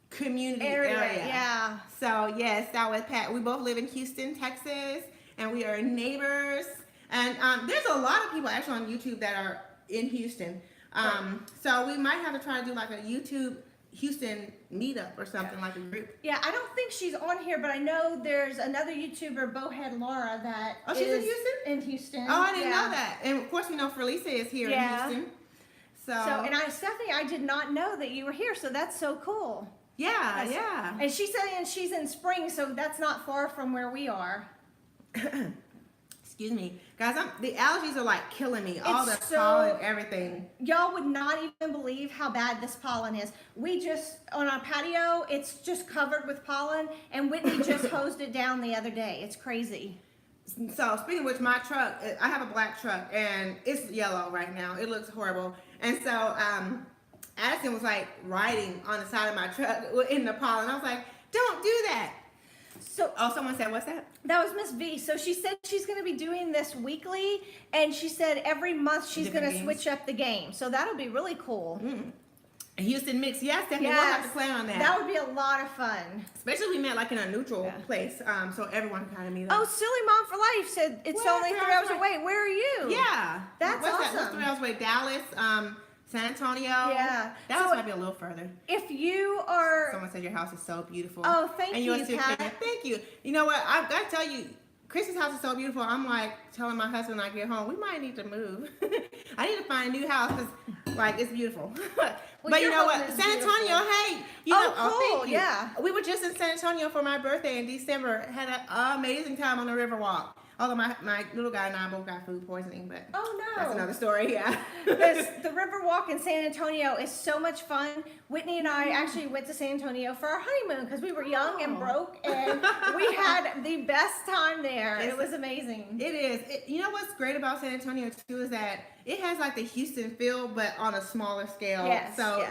community area. Yeah. So, yes, that was Pat. We both live in Houston, Texas. And we are neighbors, and there's a lot of people actually on YouTube that are in Houston. So we might have to try to do like a YouTube Houston meetup or something, like a group. Yeah, I don't think she's on here, but I know there's another YouTuber, Bowhead Laura, that she's in Houston? In Houston. Oh, I didn't know that. And of course, we know Felisa is here in Houston. So and Stephanie, I did not know that you were here, so that's so cool. Yeah. And she's saying she's in Spring, so that's not far from where we are. Excuse me, guys. The allergies are like killing me. All the pollen, everything. Y'all would not even believe how bad this pollen is. We just on our patio, it's just covered with pollen, and Whitney just hosed it down the other day. It's crazy. So speaking of which, my truck, I have a black truck, and it's yellow right now. It looks horrible. And so Addison was like riding on the side of my truck in the pollen. I was like, don't do that. So, someone said, what's that? That was Miss V. So she said she's going to be doing this weekly, and she said every month she's going to switch up the game. So that'll be really cool. A Houston mix, yes, definitely. We'll have to plan on that. That would be a lot of fun. Especially if we met like in a neutral place, so everyone can kind of meet up. Oh, Silly Mom for Life said it's only 3 hours away. Where are you? Yeah, that's awesome. What's 3 hours away? Dallas, San Antonio. Yeah. Dallas might be a little further. If you are... Someone said your house is so beautiful. Oh, thank you, Pat. Thank you. You know what? I've got to tell you, Kristi's house is so beautiful. I'm like telling my husband when I get home, we might need to move. I need to find a new house because like it's beautiful. But you know what? San Antonio, hey, you know, cool, thank you. yeah. We were just in San Antonio for my birthday in December. Had an amazing time on the Riverwalk. Although my little guy and I both got food poisoning, but that's another story. Yeah. The Riverwalk in San Antonio is so much fun. Whitney and I actually went to San Antonio for our honeymoon because we were young and broke, and we had the best time there. It was amazing. It is. You know what's great about San Antonio too is that it has like the Houston feel, but on a smaller scale. Yes, so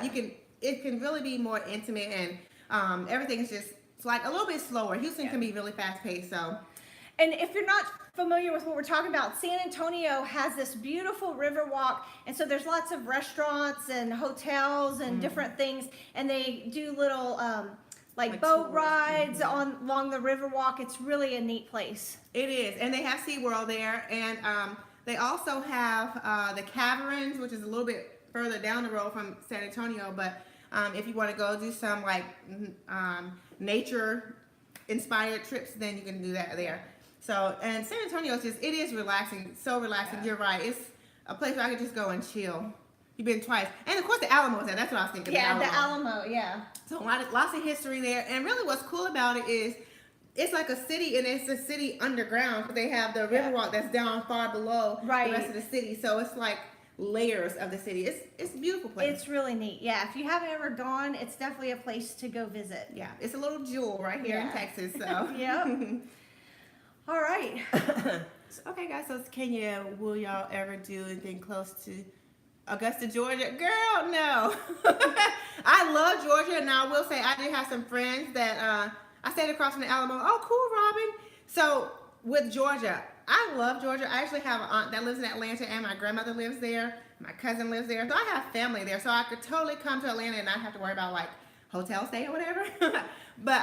it can really be more intimate, and everything's just it's like a little bit slower. Houston can be really fast paced. So. And if you're not familiar with what we're talking about, San Antonio has this beautiful river walk, and so there's lots of restaurants and hotels and different things, and they do little like boat rides along the river walk. It's really a neat place. It is, and they have SeaWorld there, and they also have the Caverns, which is a little bit further down the road from San Antonio, but if you want to go do some like nature inspired trips, then you can do that there. So, and San Antonio is it is relaxing, so relaxing. Yeah. You're right. It's a place where I could just go and chill. You've been twice. And of course the Alamo's there. That's what I was thinking. Yeah, the Alamo, yeah. So lots of history there. And really what's cool about it is it's like a city, and it's a city underground. But they have the Riverwalk that's down far below the rest of the city. So it's like layers of the city. It's a beautiful place. It's really neat. Yeah, if you haven't ever gone, it's definitely a place to go visit. Yeah, it's a little jewel right here in Texas. So yep. All right. Okay, guys. So will y'all ever do anything close to Augusta, Georgia? Girl, no. I love Georgia, and I will say I did have some friends that I stayed across from the Alamo. Oh, cool, Robin. So with Georgia, I love Georgia. I actually have an aunt that lives in Atlanta, and my grandmother lives there. My cousin lives there, so I have family there. So I could totally come to Atlanta and not have to worry about like hotel stay or whatever. But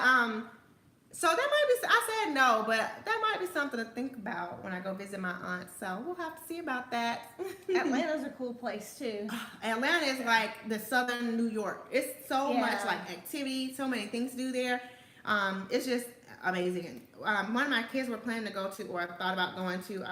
so that might be, I said no, but that might be something to think about when I go visit my aunt. So we'll have to see about that. Atlanta's a cool place too. Atlanta is like the southern New York. It's so much like activity, so many things to do there. It's just amazing. One of my kids were planning to go to, or thought about going to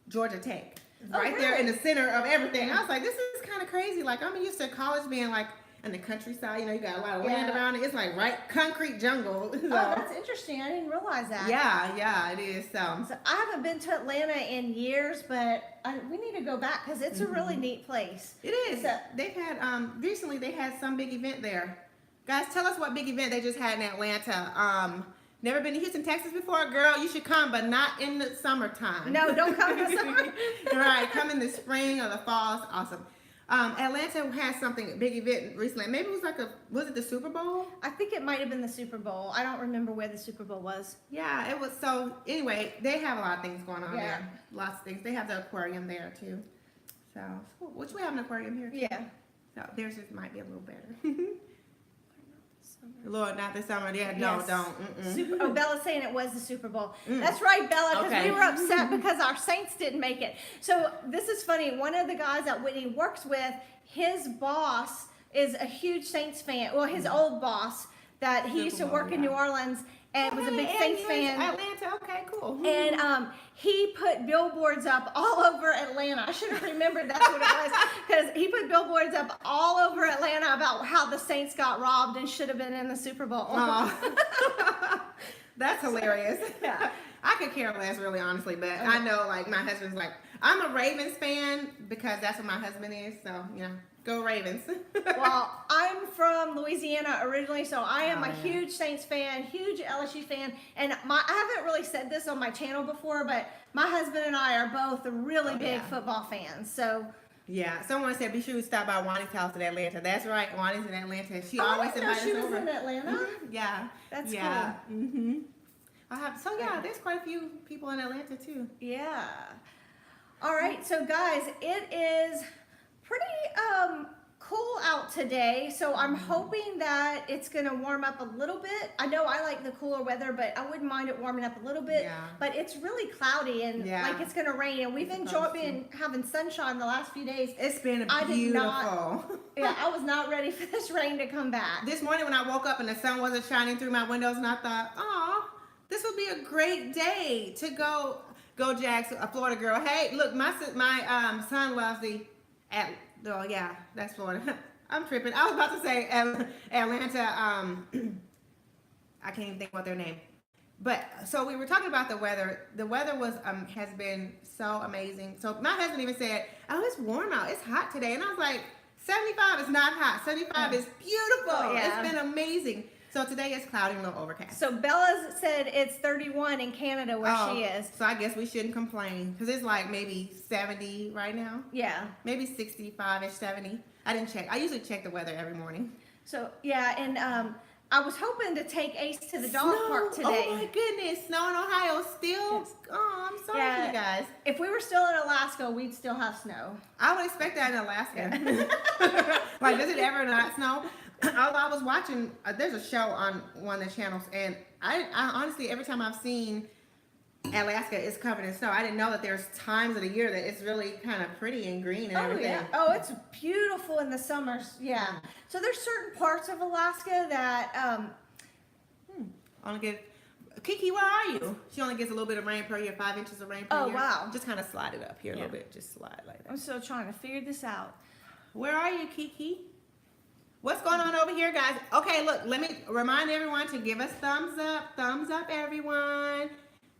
Georgia Tech. Right there in the center of everything. I was like, this is kind of crazy. Like I'm used to college being like in the countryside, you know, you got a lot of land around it. It's like concrete jungle. So. Oh, that's interesting. I didn't realize that. Yeah, it is. So I haven't been to Atlanta in years, but we need to go back because it's a really neat place. It is. They've had recently they had some big event there. Guys, tell us what big event they just had in Atlanta. Never been to Houston, Texas before? Girl, you should come, but not in the summertime. No, don't come in the summer. Right, come in the spring or the fall. It's awesome. Atlanta had a big event recently. Maybe it was was it the Super Bowl? I think it might have been the Super Bowl. I don't remember where the Super Bowl was. Yeah, it was. So anyway, they have a lot of things going on there. Lots of things. They have the aquarium there too. So, which we have an aquarium here too. Yeah. So theirs just might be a little better. Lord, not this summer. Yeah, no, don't. Bella's saying it was the Super Bowl. That's right, Bella, because we were upset because our Saints didn't make it. So this is funny. One of the guys that Whitney works with, his boss is a huge Saints fan. Well, his old boss that he used to work in New Orleans and was a big Saints fan. Atlanta, okay, cool. And he put billboards up all over Atlanta. I should have remembered that's what it was, because he put billboards up all over Atlanta about how the Saints got robbed and should have been in the Super Bowl. That's hilarious. Yeah. I could care less, really, honestly, but I know, like, my husband's like, I'm a Ravens fan because that's what my husband is, so, you know. Go Ravens. Well, I'm from Louisiana originally, so I am a huge Saints fan, huge LSU fan, and I haven't really said this on my channel before, but my husband and I are both really big football fans. So yeah, someone said be sure to stop by Wani's house in Atlanta. That's right, Wani's in Atlanta. She always invites us over. She was in Atlanta. Yeah, that's cool. There's quite a few people in Atlanta too. Yeah. All right, so guys, it is pretty cool out today, so I'm hoping that it's gonna warm up a little bit. I know I like the cooler weather, but I wouldn't mind it warming up a little bit. But it's really cloudy and like it's gonna rain, and we've enjoyed having sunshine the last few days. It's been beautiful. I was not ready for this rain to come back. This morning when I woke up and the sun wasn't shining through my windows, and I thought, oh, this would be a great day to go Jax, a Florida girl. Hey, look, my son loves oh yeah, that's Florida. I'm tripping. I was about to say Atlanta. I can't even think what their name. But so we were talking about the weather. The weather has been so amazing. So my husband even said, "Oh, it's warm out. It's hot today." And I was like, 75 is not hot. 75 is beautiful. Yeah. It's been amazing. So today is cloudy and a little overcast. So Bella said it's 31 in Canada where she is. So I guess we shouldn't complain because it's like maybe 70 right now. Yeah. Maybe 65-ish, 70. I didn't check. I usually check the weather every morning. So yeah, and I was hoping to take Ace to the dog park today. Oh my goodness, snow in Ohio still. Yes. Oh, I'm sorry for you guys. If we were still in Alaska, we'd still have snow. I would expect that in Alaska. Like, does it ever not snow? Although I was watching, there's a show on one of the channels, and I honestly, every time I've seen Alaska is covered in snow, I didn't know that there's times of the year that it's really kind of pretty and green and everything. Yeah. Oh, it's beautiful in the summers. Yeah. So there's certain parts of Alaska that Only get Kiki, where are you? She only gets a little bit of rain per year, 5 inches of rain per year. Oh, wow. Just kind of slide it up here a little bit. Just slide like that. I'm still trying to figure this out. Where are you, Kiki? What's going on over here, guys? Okay, look, let me remind everyone to give us thumbs up. Thumbs up, everyone.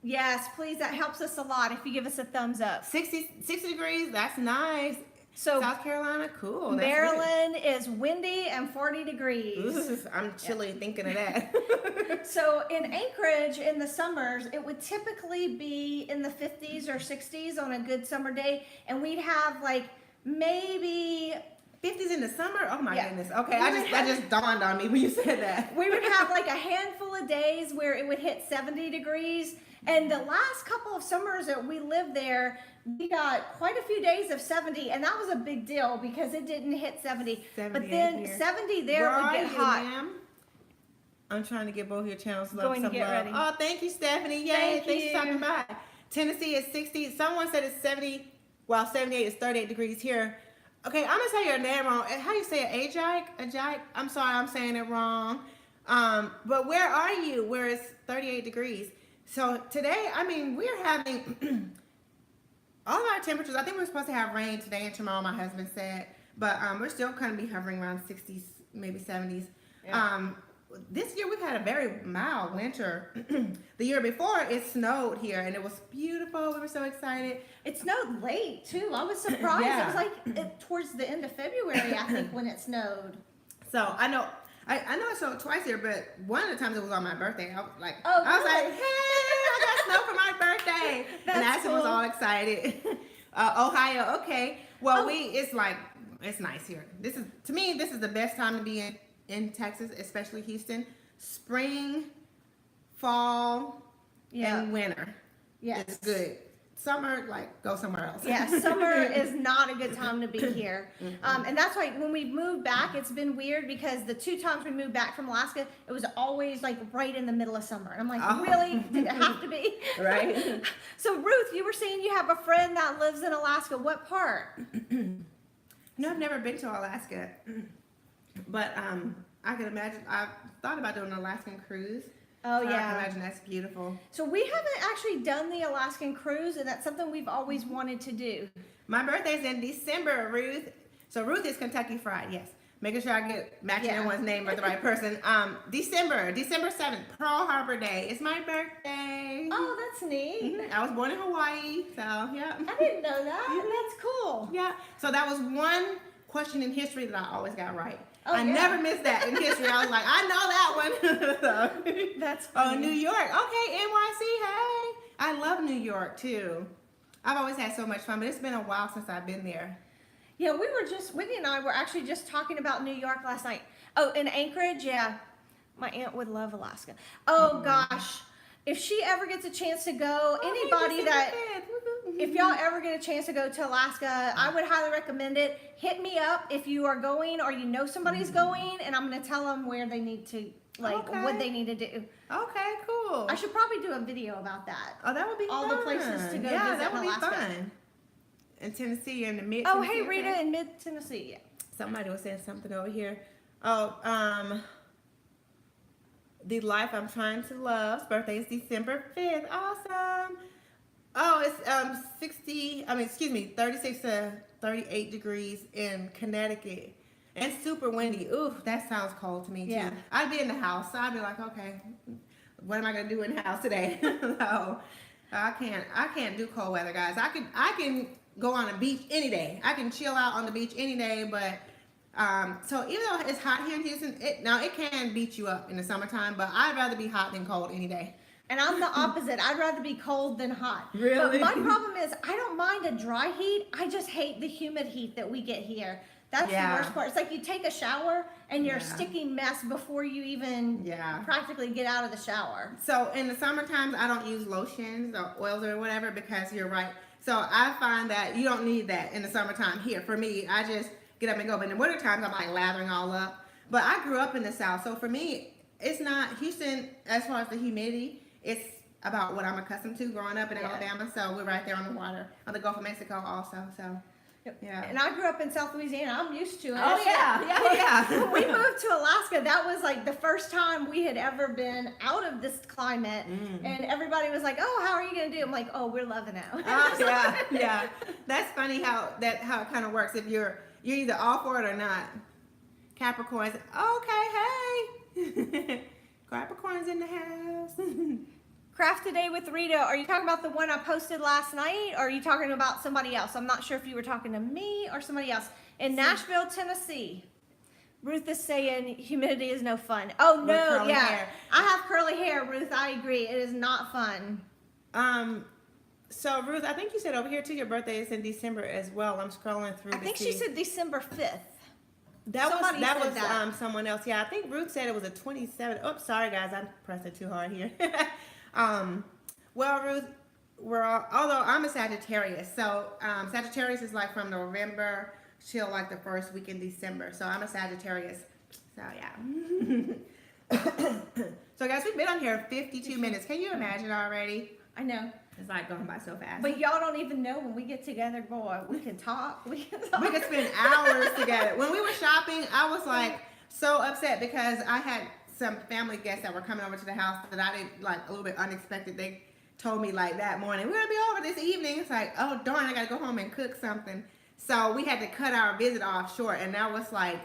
Yes, please. That helps us a lot if you give us a thumbs up. 60 degrees, that's nice. So South Carolina, cool. That's Maryland is windy and 40 degrees. Ooh, I'm chilly thinking of that. So in Anchorage in the summers, it would typically be in the 50s or 60s on a good summer day, and we'd have like maybe 50s in the summer? Oh my Yeah. goodness. Okay, that just dawned on me when you said that. we would have like a handful of days where it would hit 70 degrees. And the last couple of summers that we lived there, we got quite a few days of 70, and that was a big deal because it didn't hit 70. But then here. 70 there Where would get are you, hot. ma'am? I'm trying to get both your channels love. Going to some get love. ready. Oh, thank you, Stephanie. Yay, Thank thanks you. for stopping by. Tennessee is 60. Someone said it's 70, while 78 is 38 degrees here. Okay, I'm gonna say your name wrong. How do you say it? Ajike? I'm sorry, I'm saying it wrong. But where are you? Where it's 38 degrees? So today, I mean, we're having all of our temperatures. I think we're supposed to have rain today and tomorrow, my husband said. But we're still going to be hovering around 60s, maybe 70s. Yeah. This year, we've had a very mild winter. The year before, it snowed here, and it was beautiful. We were so excited. It snowed late too. I was surprised. Yeah. It was like towards the end of February, I think, when it snowed. So I know it snowed twice here, but one of the times it was on my birthday. I was like, Oh, I was really? like, hey, I got snow for my birthday. That's And Ashton was cool. all excited. Ohio, okay. Well, Oh. it's nice here. To me, this is the best time to be in Texas, especially Houston. Spring, fall, and winter. Yes. It's good. Summer, like, go somewhere else. Yeah, summer is not a good time to be here. And that's why when we moved back, it's been weird because the 2 times we moved back from Alaska, it was always like right in the middle of summer. And I'm like, Oh. really? Did it have to be? Right. So Ruth, you were saying you have a friend that lives in Alaska. What part? No, I've never been to Alaska. But I can imagine, I've thought about doing an Alaskan cruise. Oh, So I yeah. can imagine that's beautiful. So we haven't actually done the Alaskan cruise, and that's something we've always wanted to do. My birthday's in December, Ruth. So Ruth is Kentucky Fried, yes. Making sure I get matching Yeah. everyone's name with the right person. December 7th, Pearl Harbor Day. It's my birthday. Oh, that's neat. Mhm. I was born in Hawaii, so yeah. I didn't know that. That's cool. Yeah. So that was one question in history that I always got right. Oh, I yeah. never missed that in history. I was like, I know that one. So. That's Oh, funny. New York. Okay, NYC. Hey, I love New York too. I've always had so much fun, but it's been a while since I've been there. Yeah, Whitney and I were actually just talking about New York last night. Oh, in Anchorage, yeah. My aunt would love Alaska. Oh, gosh. If she ever gets a chance to go, anybody that, if y'all ever get a chance to go to Alaska, I would highly recommend it. Hit me up if you are going or you know somebody's going, and I'm going to tell them where they need to, like, Okay. what they need to do. Okay, cool. I should probably do a video about that. Oh, that would be all fun. the places to go Yeah, visit that in would be Alaska. fun. In Tennessee, in the mid. Oh, Tennessee, hey, Rita okay. in mid-Tennessee. Somebody was saying something over here. Oh, The Life I'm Trying to Love's birthday is December 5th. Awesome. Oh, it's 36 to 38 degrees in Connecticut. And super windy. Ooh, that sounds cold to me too. Yeah. I'd be in the house, so I'd be like, okay, what am I gonna do in the house today? So I can't do cold weather, guys. I can go on a beach any day. I can chill out on the beach any day, but so even though it's hot here in Houston, it can beat you up in the summertime, but I'd rather be hot than cold any day. And I'm the opposite. I'd rather be cold than hot. Really? But my problem is I don't mind a dry heat. I just hate the humid heat that we get here. That's the worst part. It's like you take a shower and you're a sticky mess before you even practically get out of the shower. So in the summer times, I don't use lotions or oils or whatever because you're right. So I find that you don't need that in the summertime here. For me, I just get up and go. But in the winter times, I'm like lathering all up. But I grew up in the South. So for me, it's not Houston as far as the humidity. It's about what I'm accustomed to growing up in Alabama. So we're right there on the water, on the Gulf of Mexico also. So. Yeah. And I grew up in South Louisiana. I'm used to it. Oh yeah. When we moved to Alaska, that was like the first time we had ever been out of this climate. And everybody was like, "Oh, how are you gonna do?" I'm like, "Oh, we're loving it." Yeah. That's funny how it kind of works. If you're either all for it or not. Capricorns. Okay, hey. Capricorns in the house. Craft Today with Rita. Are you talking about the one I posted last night, or are you talking about somebody else? I'm not sure if you were talking to me or somebody else. In Nashville, Tennessee, Ruth is saying humidity is no fun. Oh no, hair. I have curly hair, Ruth. I agree. It is not fun. So Ruth, I think you said over here too, your birthday is in December as well. I'm scrolling through. I think she said December 5th. That was someone else. Yeah, I think Ruth said it was a 27. Oh, sorry guys, I pressed it too hard here. Well, Ruth, although I'm a Sagittarius, so Sagittarius is like from November till like the first week in December. So I'm a Sagittarius. So yeah. So guys, we've been on here 52 minutes. Can you imagine already? I know. It's like going by so fast. But y'all don't even know when we get together, boy. We can talk. We can spend hours together. When we were shopping, I was like so upset because I had some family guests that were coming over to the house that I didn't like, a little bit unexpected. They told me like that morning, we're gonna be over this evening. It's like, oh darn, I gotta go home and cook something. So we had to cut our visit off short, and that was like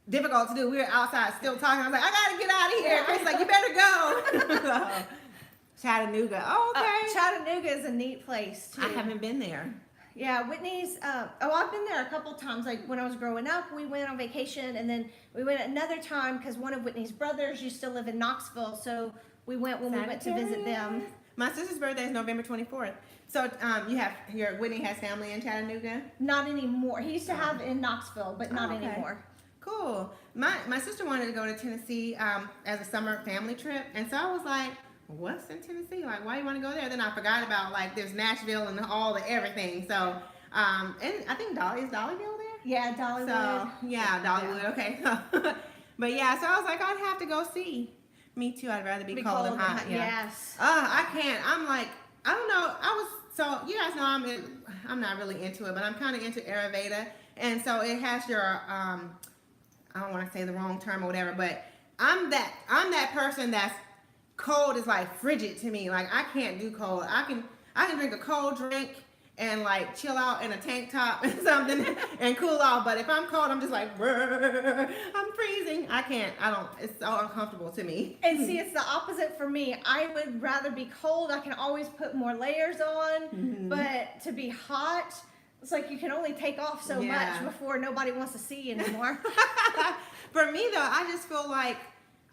difficult to do. We were outside still talking. I was like, I gotta get out of here. Chris like, you better go. So, Chattanooga. Oh, okay. Chattanooga is a neat place too. I haven't been there. Yeah, Whitney's, I've been there a couple times. Like when I was growing up, we went on vacation, and then we went another time because one of Whitney's brothers used to live in Knoxville. So we went when we went to visit them. My sister's birthday is November 24th. So Whitney has family in Chattanooga? Not anymore. He used to have in Knoxville, but not anymore. Cool. My sister wanted to go to Tennessee as a summer family trip, and so I was like, what's in Tennessee? Like, why do you want to go there? Then I forgot about like there's Nashville and all the everything. So, and I think is Dollyville there? Yeah, Dollywood. So yeah, Dollywood. Yeah. Okay. But yeah, so I was like, I'd have to go see. Me too. I'd rather be cold than hot. Yeah. Yes. I can't. I'm like, I don't know. So you guys know I'm not really into it, but I'm kind of into Ayurveda, and so it has your I don't want to say the wrong term or whatever, but I'm that person that's cold is like frigid to me. Like I can't do cold. I can drink a cold drink and like chill out in a tank top and something and cool off. But if I'm cold, I'm just like, I'm freezing. I can't. I don't. It's so uncomfortable to me. And see, it's the opposite for me. I would rather be cold. I can always put more layers on, but to be hot, it's like you can only take off so much before nobody wants to see you anymore. For me though, I just feel like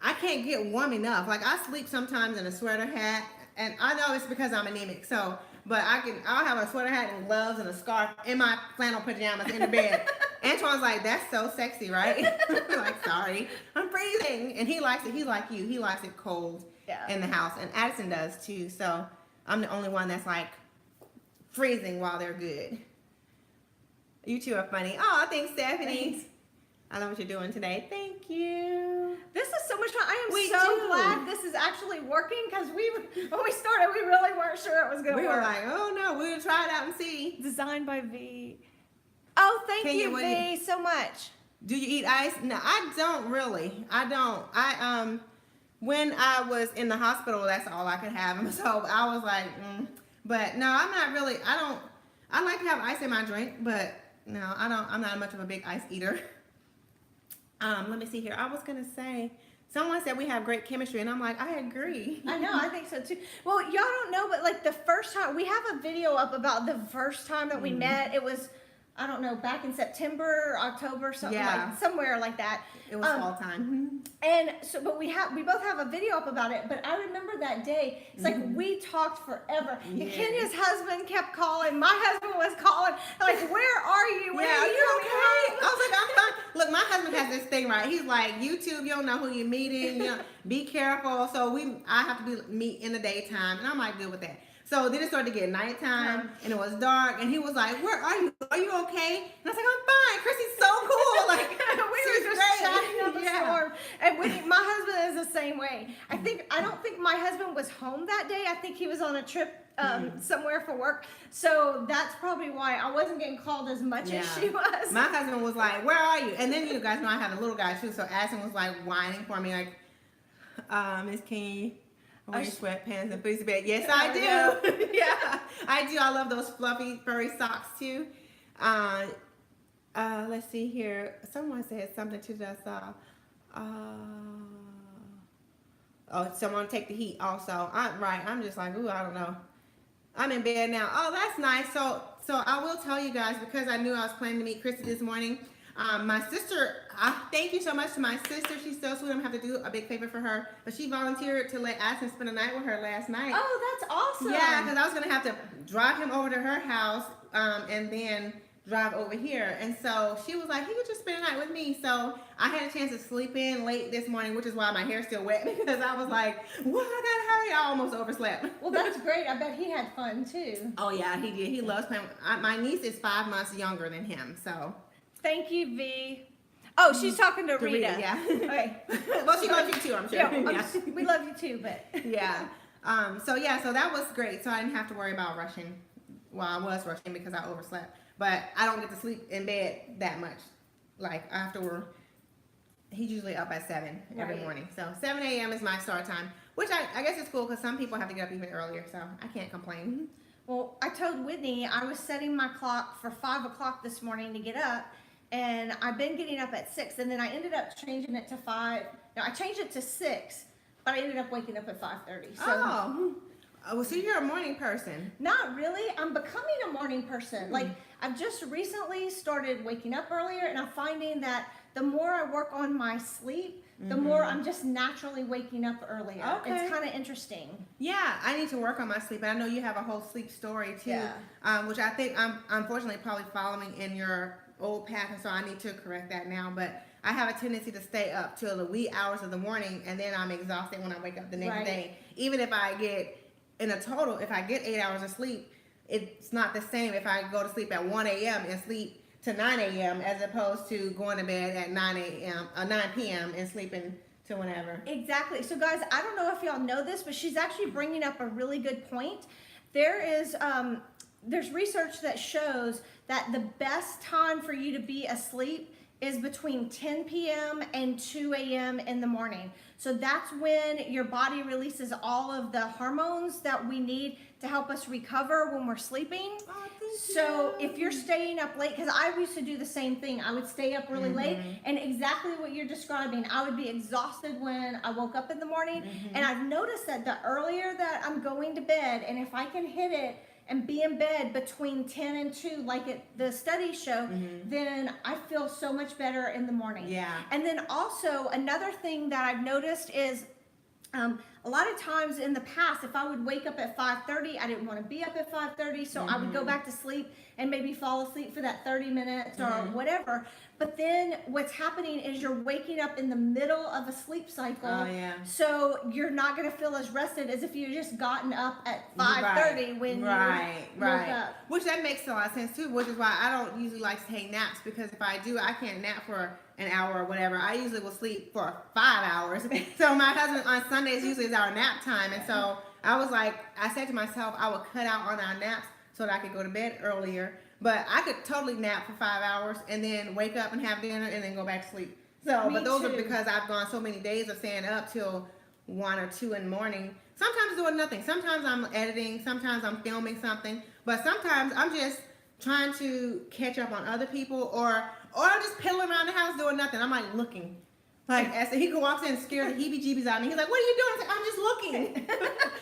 I can't get warm enough. Like I sleep sometimes in a sweater hat, and I know it's because I'm anemic. So, but I'll have a sweater hat and gloves and a scarf in my flannel pajamas in the bed. Antoine's like, that's so sexy, right? Like, sorry, I'm freezing. And he likes it. He's like you. He likes it cold in the house, and Addison does too. So I'm the only one that's like freezing while they're good. You two are funny. Oh, thanks, Stephanie. Thanks. I know what you're doing today. Thank you. This is so much fun. I am so glad this is actually working because when we started, we really weren't sure it was going to work. We were like, oh no, we're going to try it out and see. Designed by V. Oh, thank you, V, so much. Do you eat ice? No, I don't really. I don't. when I was in the hospital, that's all I could have. So I was like, but no, I'm not really. I like to have ice in my drink, but no, I don't. I'm not much of a big ice eater. Let me see here. I was gonna say, someone said we have great chemistry, and I'm like, I agree. I know, I think so too. Well, y'all don't know, but like the first time, we have a video up about the first time that we met. It was, I don't know, back in September, October, something like somewhere like that. It was fall time. And so, but we both have a video up about it. But I remember that day. It's like we talked forever. And Kenya's husband kept calling. My husband was calling. Like, where are you? When are you okay? I was like, I'm fine. Look, my husband has this thing, right? He's like, YouTube, you don't know who you're meeting. You know, be careful. So I have to meet in the daytime, and I'm like, good with that. So then it started to get nighttime, and it was dark, and he was like, where are you? Are you okay? And I was like, I'm fine. Kristi's so cool. Like, we were just chatting up a storm. And my husband is the same way. I don't think my husband was home that day. I think he was on a trip somewhere for work. So that's probably why I wasn't getting called as much as she was. My husband was like, where are you? And then you guys know I have a little guy too, so Ashton was like whining for me, like, Miss King, wear sweatpants and boots bed. Yes, I do. Yeah, I do. I love those fluffy, furry socks too. Let's see here. Someone said something to us. Someone take the heat also. I'm just like, ooh, I don't know. I'm in bed now. Oh, that's nice. So I will tell you guys, because I knew I was planning to meet Kristi this morning. My sister, thank you so much to my sister. She's so sweet. I'm going to have to do a big favor for her. But she volunteered to let Ashton spend a night with her last night. Oh, that's awesome. Yeah, because I was going to have to drive him over to her house and then drive over here. And so she was like, he could just spend a night with me. So I had a chance to sleep in late this morning, which is why my hair's still wet, because I was like, well, I got to hurry. I almost overslept. Well, that's great. I bet he had fun too. Oh, yeah, he did. He loves playing. My niece is 5 months younger than him, so. Thank you, V. Oh, she's talking to Rita. Yeah. Okay. Well, she loves you too, I'm sure. Yeah, we love you too, but. Yeah. So that was great. So I didn't have to worry about rushing. Well, I was rushing because I overslept. But I don't get to sleep in bed that much. Like after he's usually up at 7 every morning. So 7 a.m. is my start time, which I guess is cool because some people have to get up even earlier. So I can't complain. Well, I told Whitney I was setting my clock for 5 o'clock this morning to get up. And I've been getting up at 6, and then I ended up changing it to 5. No, I changed it to 6, but I ended up waking up at 5:30. So, well, so you're a morning person. Not really. I'm becoming a morning person. Like, I've just recently started waking up earlier, and I'm finding that the more I work on my sleep, the more I'm just naturally waking up earlier. Okay. It's kind of interesting. Yeah, I need to work on my sleep. And I know you have a whole sleep story too, which I think I'm unfortunately probably following in your old path, and so I need to correct that now. But I have a tendency to stay up till the wee hours of the morning, and then I'm exhausted when I wake up the next day. Even if I get, in a total, if I get 8 hours of sleep, it's not the same if I go to sleep at 1 a.m. and sleep to 9 a.m. as opposed to going to bed at 9 p.m. and sleeping to whenever. Exactly. So guys, I don't know if y'all know this, but she's actually bringing up a really good point. There's research that shows that the best time for you to be asleep is between 10 p.m. and 2 a.m. in the morning. So that's when your body releases all of the hormones that we need to help us recover when we're sleeping. So if you're staying up late, because I used to do the same thing, I would stay up really late, and exactly what you're describing, I would be exhausted when I woke up in the morning. And I've noticed that the earlier that I'm going to bed, and if I can hit it and be in bed between 10 and 2, like the studies show, then I feel so much better in the morning. Yeah. And then also another thing that I've noticed is a lot of times in the past, if I would wake up at 5:30, I didn't want to be up at 5:30, so I would go back to sleep and maybe fall asleep for that 30 minutes or whatever. But then what's happening is you're waking up in the middle of a sleep cycle. Oh, yeah. So you're not going to feel as rested as if you just gotten up at 5:30 when you woke up. Which that makes a lot of sense too, which is why I don't usually like to take naps, because if I do, I can't nap for an hour or whatever. I usually will sleep for 5 hours. So my husband on Sundays usually is our nap time, and so I was like, I said to myself, I would cut out on our naps so that I could go to bed earlier. But I could totally nap for 5 hours and then wake up and have dinner and then go back to sleep. So, but those are because I've gone so many days of staying up till 1 or 2 in the morning. Sometimes doing nothing. Sometimes I'm editing. Sometimes I'm filming something. But sometimes I'm just trying to catch up on other people, or I'm just piddling around the house doing nothing. I'm like looking. Like, as he walks in and scares the heebie-jeebies out of me. He's like, what are you doing? I was like, I'm just looking.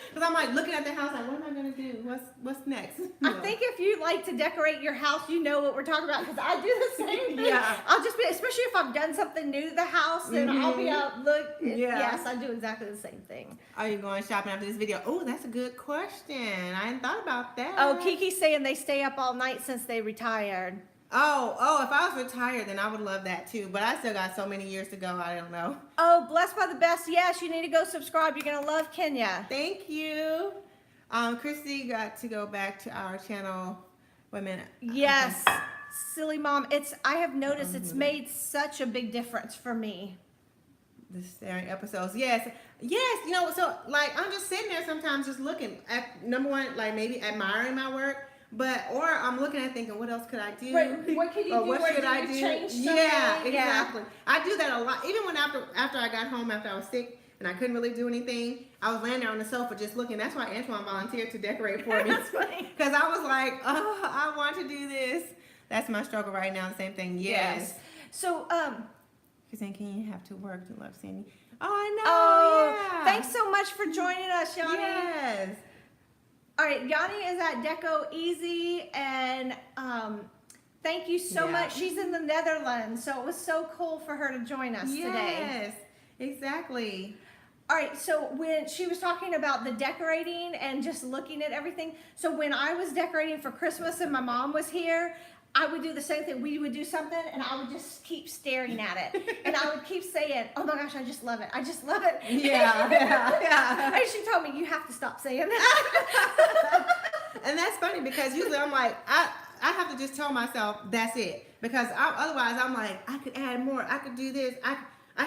Because I'm like looking at the house like, what am I going to do? What's next? I think if you like to decorate your house, you know what we're talking about, because I do the same thing. Yeah. I'll just be, especially if I've done something new to the house, then I'll be out, look. Yeah. Yes, I do exactly the same thing. Are you going shopping after this video? Oh, that's a good question. I hadn't thought about that. Oh, Kiki's saying they stay up all night since they retired. Oh, if I was retired, then I would love that too. But I still got so many years to go. I don't know. Oh, Blessed by the Best. Yes, you need to go subscribe. You're going to love Kenya. Thank you. Kristi got to go back to our channel. Wait a minute. Yes. Okay. Silly mom. I have noticed it's made such a big difference for me. The staring episodes. Yes. You know, so like I'm just sitting there sometimes just looking at, number one, like maybe admiring my work. Or I'm looking at thinking, what else could I do? Right. What can you do? What should I do? Yeah, exactly. Yeah. I do that a lot. Even when after I got home, after I was sick and I couldn't really do anything, I was laying there on the sofa just looking. That's why Antoine volunteered to decorate for me. That's funny. Because I was like, oh, I want to do this. That's my struggle right now. The same thing. Yes. So, She's saying, can you have to work? You love Sandy. Oh, I know. Oh, yeah. Thanks so much for joining us, Yanni. Yes. All right, Yanni is at Deco Easy, and thank you so much. She's in the Netherlands, so it was so cool for her to join us today. Yes, exactly. All right, so when she was talking about the decorating and just looking at everything, so when I was decorating for Christmas and my mom was here, I would do the same thing. We would do something, and I would just keep staring at it. And I would keep saying, oh my gosh, I just love it. I just love it. Yeah. And she told me, you have to stop saying that. And that's funny because usually I'm like, I have to just tell myself, that's it. Because otherwise I'm like, I could add more. I could do this. I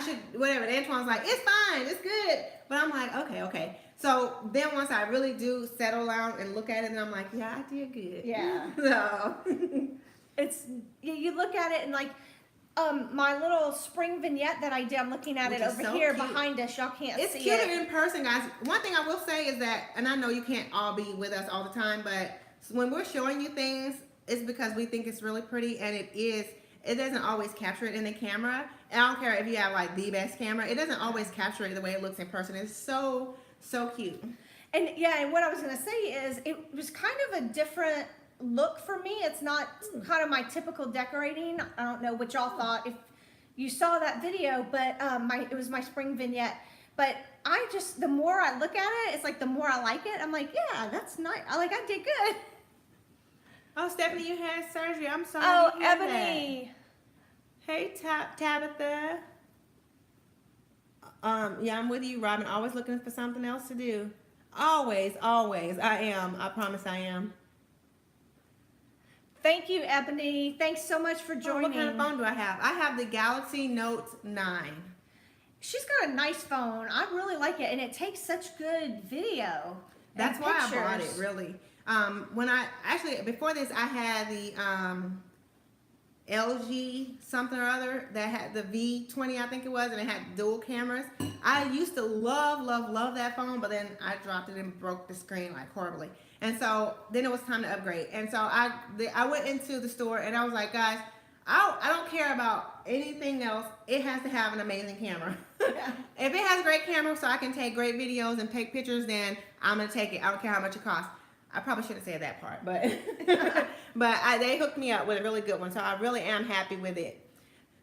should, whatever. And Antoine's like, it's fine. It's good. But I'm like, okay. So then once I really do settle down and look at it, and I'm like, yeah, I did good. Yeah. So... you look at it and like my little spring vignette that I did, I'm looking at Which it is over so here cute. behind us. Y'all can't It's see cuter it. in person, guys. One thing I will say is that, and I know you can't all be with us all the time, but when we're showing you things, it's because we think it's really pretty, and it is. It doesn't always capture it in the camera. And I don't care if you have like the best camera. It doesn't always capture it the way it looks in person. It's so cute. And yeah, and what I was gonna say is it was kind of a different look for me. It's not kind of my typical decorating. I don't know what y'all thought if you saw that video, but it was my spring vignette. But I just, the more I look at it, it's like the more I like it. I'm like, yeah, that's nice. I did good. Oh, Stephanie, you had surgery. I'm sorry. Oh, to hear Ebony. That. Hey, Tabitha. Yeah, I'm with you, Robin. Always looking for something else to do. Always. I am. I promise I am. Thank you, Ebony. Thanks so much for joining. What kind of phone do I have? I have the Galaxy Note 9. She's got a nice phone. I really like it, and it takes such good video. That's why I bought it, really. When I actually, before this, I had the LG something or other that had the V20, I think it was, and it had dual cameras. I used to love that phone, but then I dropped it and broke the screen like horribly. And so then it was time to upgrade. And so I went into the store and I was like, guys, I don't care about anything else. It has to have an amazing camera. If it has a great camera so I can take great videos and take pictures, then I'm going to take it. I don't care how much it costs. I probably should have said that part, but they hooked me up with a really good one, so I really am happy with it.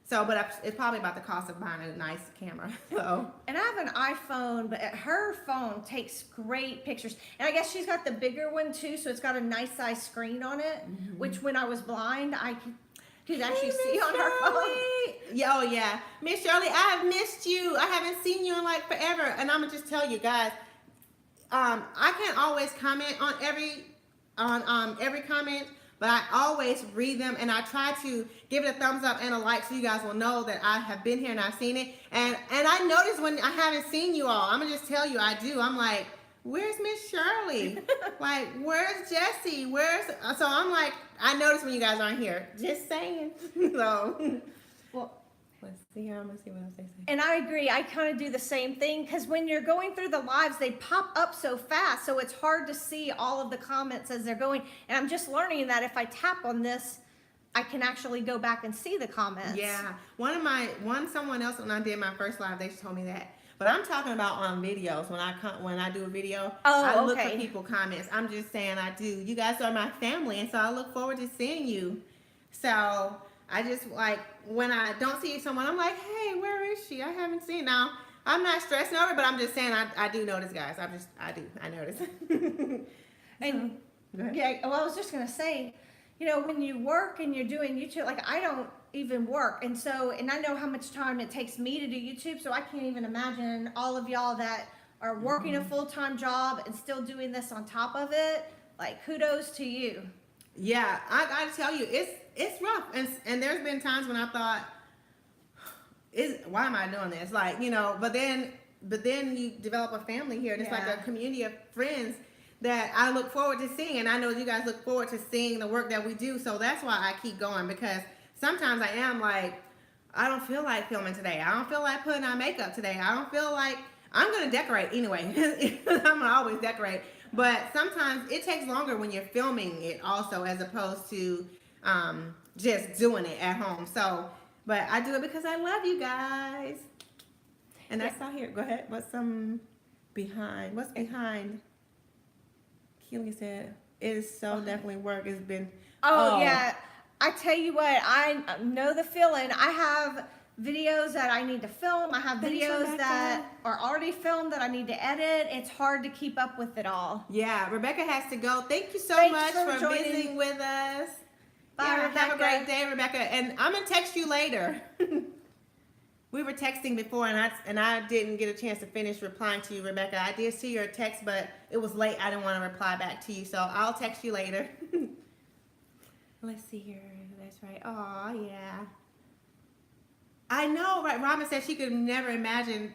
So, but it's probably about the cost of buying a nice camera. So. And I have an iPhone, but her phone takes great pictures. And I guess she's got the bigger one too, so it's got a nice size screen on it, which when I was blind, I could actually see on her phone. Yeah, oh yeah. Miss Shirley, I have missed you. I haven't seen you in like forever. And I'm going to just tell you guys, I can't always comment on every comment, but I always read them and I try to give it a thumbs up and a like so you guys will know that I have been here and I've seen it. And I notice when I haven't seen you all, I'm gonna just tell you I do. I'm like, where's Miss Shirley? Like, where's Jessie? So I'm like, I notice when you guys aren't here. Just saying. So. Well, Let's see here. I'm gonna see what else they say. And I agree. I kind of do the same thing because when you're going through the lives, they pop up so fast, so it's hard to see all of the comments as they're going. And I'm just learning that if I tap on this, I can actually go back and see the comments. Yeah, someone else when I did my first live, they told me that. But I'm talking about on videos. When I do a video, I look for people comments. I'm just saying I do. You guys are my family, and so I look forward to seeing you. So I just like when I don't see someone, I'm like, hey, where is she? I haven't seen. Now I'm not stressing over it, but I'm just saying I do notice, guys. I notice. And Go ahead. yeah, well, I was just gonna say, you know, when you work and you're doing YouTube, like I don't even work, and I know how much time it takes me to do YouTube, so I can't even imagine all of y'all that are working a full-time job and still doing this on top of it. Like, kudos to you. Yeah, I gotta tell you, it's rough, and there's been times when I thought, why am I doing this? Like, you know, but then you develop a family here, and it's like a community of friends that I look forward to seeing, and I know you guys look forward to seeing the work that we do. So that's why I keep going, because sometimes I am like, I don't feel like filming today. I don't feel like putting on makeup today. I don't feel like I'm gonna decorate anyway. I'm gonna always decorate. But sometimes it takes longer when you're filming it also, as opposed to just doing it at home. So, but I do it because I love you guys. And that's all here. Go ahead. What's behind? What's behind? Keely said, it is so definitely work. It's been. Oh yeah. I tell you what, I know the feeling. I have videos that I need to film. I have videos that are already filmed that I need to edit. It's hard to keep up with it all. Yeah, Rebecca has to go. Thank you so much for visiting with us. Bye, Rebecca. Have a great day, Rebecca. And I'm gonna text you later. We were texting before, and I didn't get a chance to finish replying to you, Rebecca. I did see your text, but it was late. I didn't want to reply back to you, so I'll text you later. Let's see here. That's right. Oh, yeah. I know, right? Robin said she could never imagine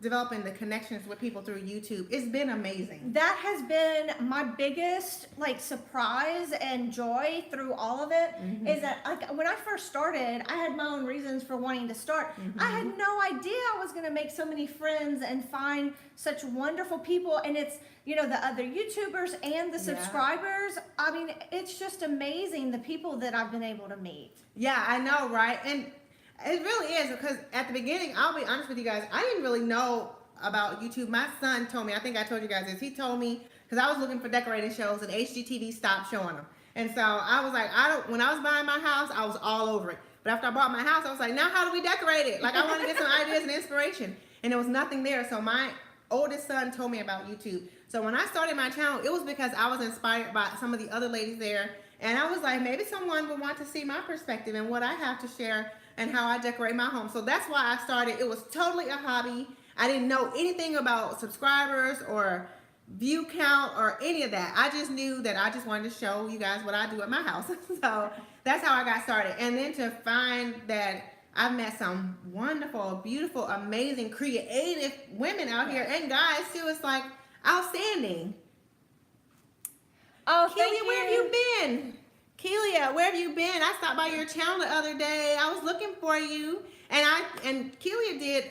developing the connections with people through YouTube. It's been amazing. That has been my biggest like surprise and joy through all of it. Is that like when I first started, I had my own reasons for wanting to start. I had no idea I was going to make so many friends and find such wonderful people, and it's, you know, the other YouTubers and the subscribers. I mean, it's just amazing the people that I've been able to meet. Yeah, I know, right? And it really is, because at the beginning, I'll be honest with you guys, I didn't really know about YouTube. My son told me, I think I told you guys this, he told me, because I was looking for decorating shows and HGTV stopped showing them. And so I was like, when I was buying my house, I was all over it. But after I bought my house, I was like, now how do we decorate it? Like, I want to get some ideas and inspiration. And there was nothing there. So my oldest son told me about YouTube. So when I started my channel, it was because I was inspired by some of the other ladies there. And I was like, maybe someone would want to see my perspective and what I have to share and how I decorate my home. So that's why I started. It was totally a hobby. I didn't know anything about subscribers or view count or any of that. I just knew that I just wanted to show you guys what I do at my house. So that's how I got started. And then to find that I've met some wonderful, beautiful, amazing, creative women out here, and guys too. It's like outstanding. Oh, Kelia, where have you been? Kelia, where have you been? I stopped by your channel the other day. I was looking for you, and Kelia did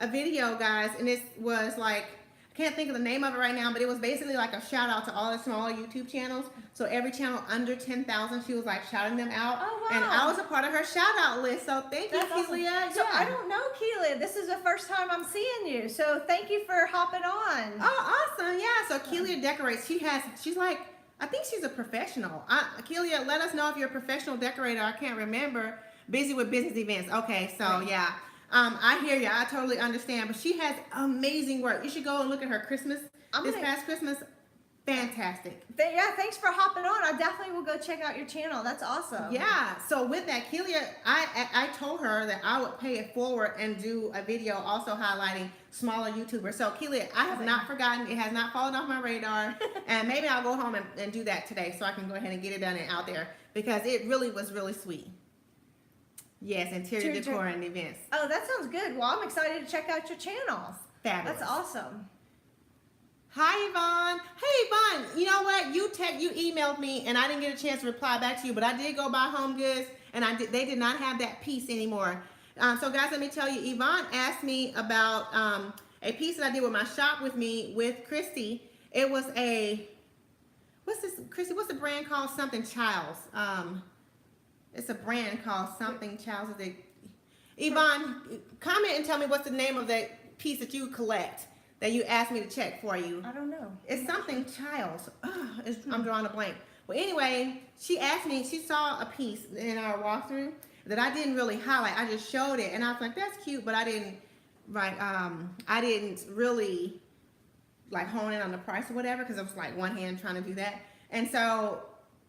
a video, guys, and it was like, I can't think of the name of it right now, but it was basically like a shout out to all the smaller YouTube channels. So every channel under 10,000, she was like shouting them out. Oh, wow. And I was a part of her shout out list. So thank you, Kelia. So I don't know Kelia. This is the first time I'm seeing you. So thank you for hopping on. Oh, awesome. Yeah. So Kelia decorates. She's like, I think she's a professional. Kelia, let us know if you're a professional decorator. I can't remember. Busy with business events. Okay, so yeah. I hear you. I totally understand. But she has amazing work. You should go and look at her Christmas. Past Christmas. Fantastic. Yeah, thanks for hopping on. I definitely will go check out your channel. That's awesome. Yeah. So with that, Kelia, I told her that I would pay it forward and do a video also highlighting smaller YouTubers. So Kelia, I have not forgotten. It has not fallen off my radar. And maybe I'll go home and do that today so I can go ahead and get it done and out there, because it really was really sweet. Yes, interior decor and events. Oh, that sounds good. Well, I'm excited to check out your channel. Fabulous. That's awesome. Hi, Yvonne. Hey, Yvonne. You know what? You emailed me, and I didn't get a chance to reply back to you, but I did go buy Home Goods, and they did not have that piece anymore. So, guys, let me tell you, Yvonne asked me about a piece that I did with my shop with me with Kristi. It was what's this, Kristi? What's the brand called? Something Childs. It's a brand called Something Childs. Yvonne, comment and tell me what's the name of that piece that you collect that you asked me to check for you. I don't know. It's Something Childs. I'm drawing a blank. Well, anyway, she asked me, she saw a piece in our walkthrough that I didn't really highlight. I just showed it, and I was like, that's cute, but I didn't really like hone in on the price or whatever, because it was like one hand trying to do that. And so,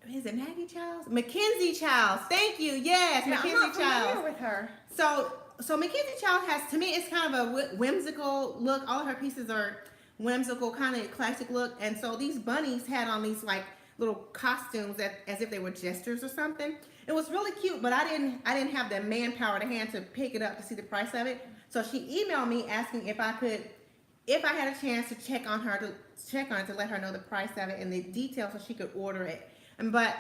is it Maggie Childs? Mackenzie Childs. Thank you. Yes, Yeah, Mackenzie I'm not Childs. familiar with her. So Mackenzie Childs has, to me, it's kind of a whimsical look. All of her pieces are whimsical, kind of classic look. And so these bunnies had on these like little costumes as if they were jesters or something. It was really cute, but I didn't have the manpower to hand to pick it up to see the price of it. So she emailed me asking if I had a chance to check on it to let her know the price of it and the details so she could order it. But